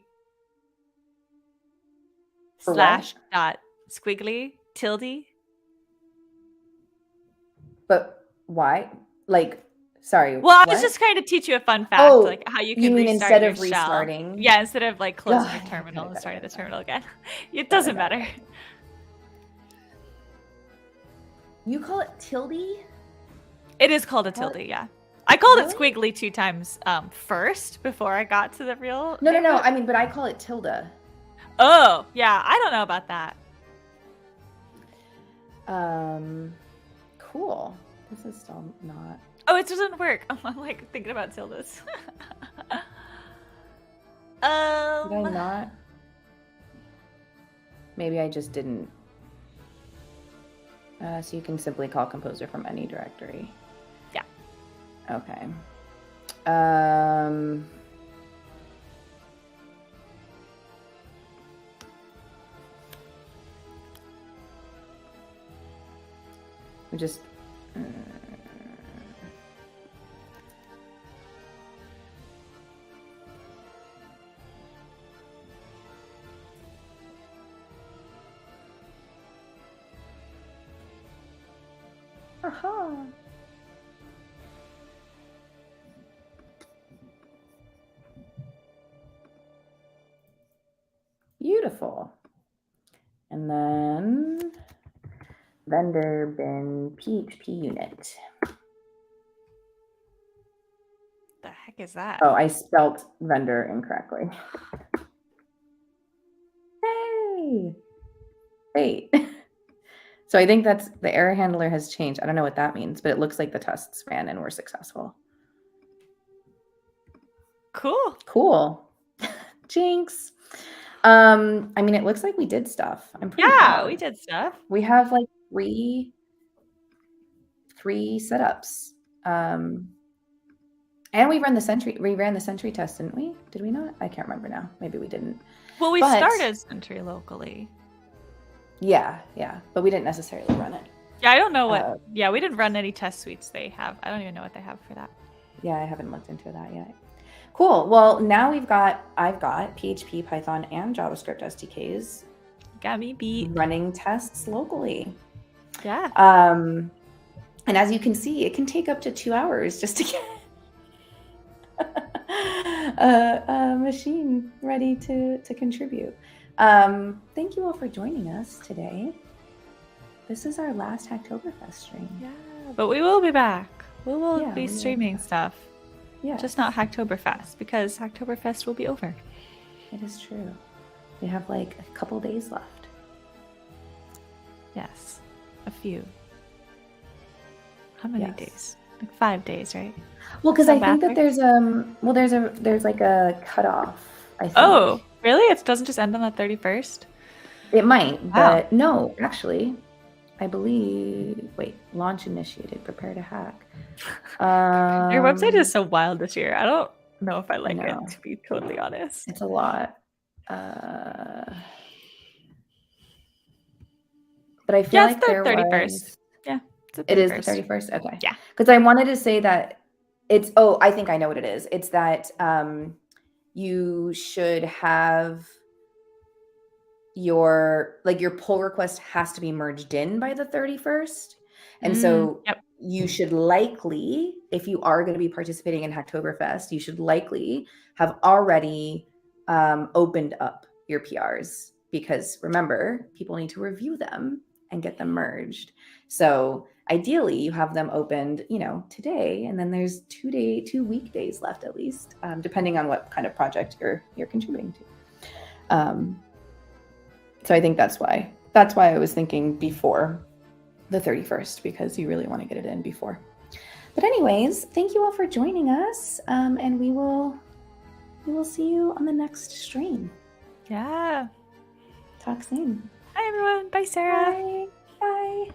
For slash what? dot squiggly tilde. But why? Like, sorry, Well, I was what? just trying to teach you a fun fact, Oh, like how you you could mean restart instead your of shell. restarting? Yeah, instead of like closing your Got it, terminal got and it, starting the got it, got terminal again. It Got it, doesn't got it, matter. got it. You call it tilde? It is called a Call it- tilde, yeah. I called it Really? squiggly 2 times first before I got to the real No, no, name no. of it. I mean, but I call it tilde. Oh, yeah. I don't know about that. Cool. This is still not. Oh, it doesn't work. I'm like thinking about tildes. Did I not? Maybe I just didn't. So you can simply call composer from any directory. Yeah. Okay. We just. Aha. Beautiful. And then vendor bin PHP unit. The heck is that? Oh, I spelt vendor incorrectly. Hey. Wait. So I think that's the error handler has changed. I don't know what that means, but it looks like the tests ran and were successful. Cool. Cool. Jinx. I mean, it looks like we did stuff. I'm pretty Yeah, proud. we did stuff. We have like three setups. And we ran the Sentry test, didn't we? Did we not? I can't remember now. Maybe we didn't. Well, we But- started Sentry locally. Yeah, but we didn't necessarily run it. Yeah, I don't know what. Yeah, we didn't run any test suites they have. I don't even know what they have for that. Yeah, I haven't looked into that yet. Cool. Well, now I've got PHP, Python, and JavaScript SDKs Got me beat. running tests locally. Yeah. And as you can see, it can take up to 2 hours just to get a machine ready to contribute. Thank you all for joining us today. This is our last Hacktoberfest stream. Yeah, but we will be back. We will Yeah, we be will streaming be. stuff. Yeah, Just not Hacktoberfest, because Hacktoberfest will be over. it is true. We have like a couple days left. Yes. A few. How many Yes. days? Like 5 days, right? Well, because I Some think that bathroom? there's like a cutoff. I think. Oh, really? It doesn't just end on the 31st? It might, Wow. but no, actually, I believe. Wait, launch initiated. Prepare to hack. Your website is so wild this year. I don't know if I like know. it, to be totally honest. It's a lot. But I feel Yeah, like it's the there 31st. was. Yeah, it's the 31st. It is the 31st. Okay. Yeah. Because I wanted to say that it's. Oh, I think I know what it is. It's that you should have your pull request has to be merged in by the 31st. And so Yep. you should likely, if you are going to be participating in Hacktoberfest, you should likely have already opened up your PRs, because remember, people need to review them and get them merged. So ideally you have them opened, today, and then there's 2 weekdays left at least, depending on what kind of project you're contributing to. So I think that's why I was thinking before the 31st, because you really want to get it in before. But anyways, thank you all for joining us. And we will see you on the next stream. Yeah. Talk soon. Hi, everyone. Bye, Sarah. Bye. Bye.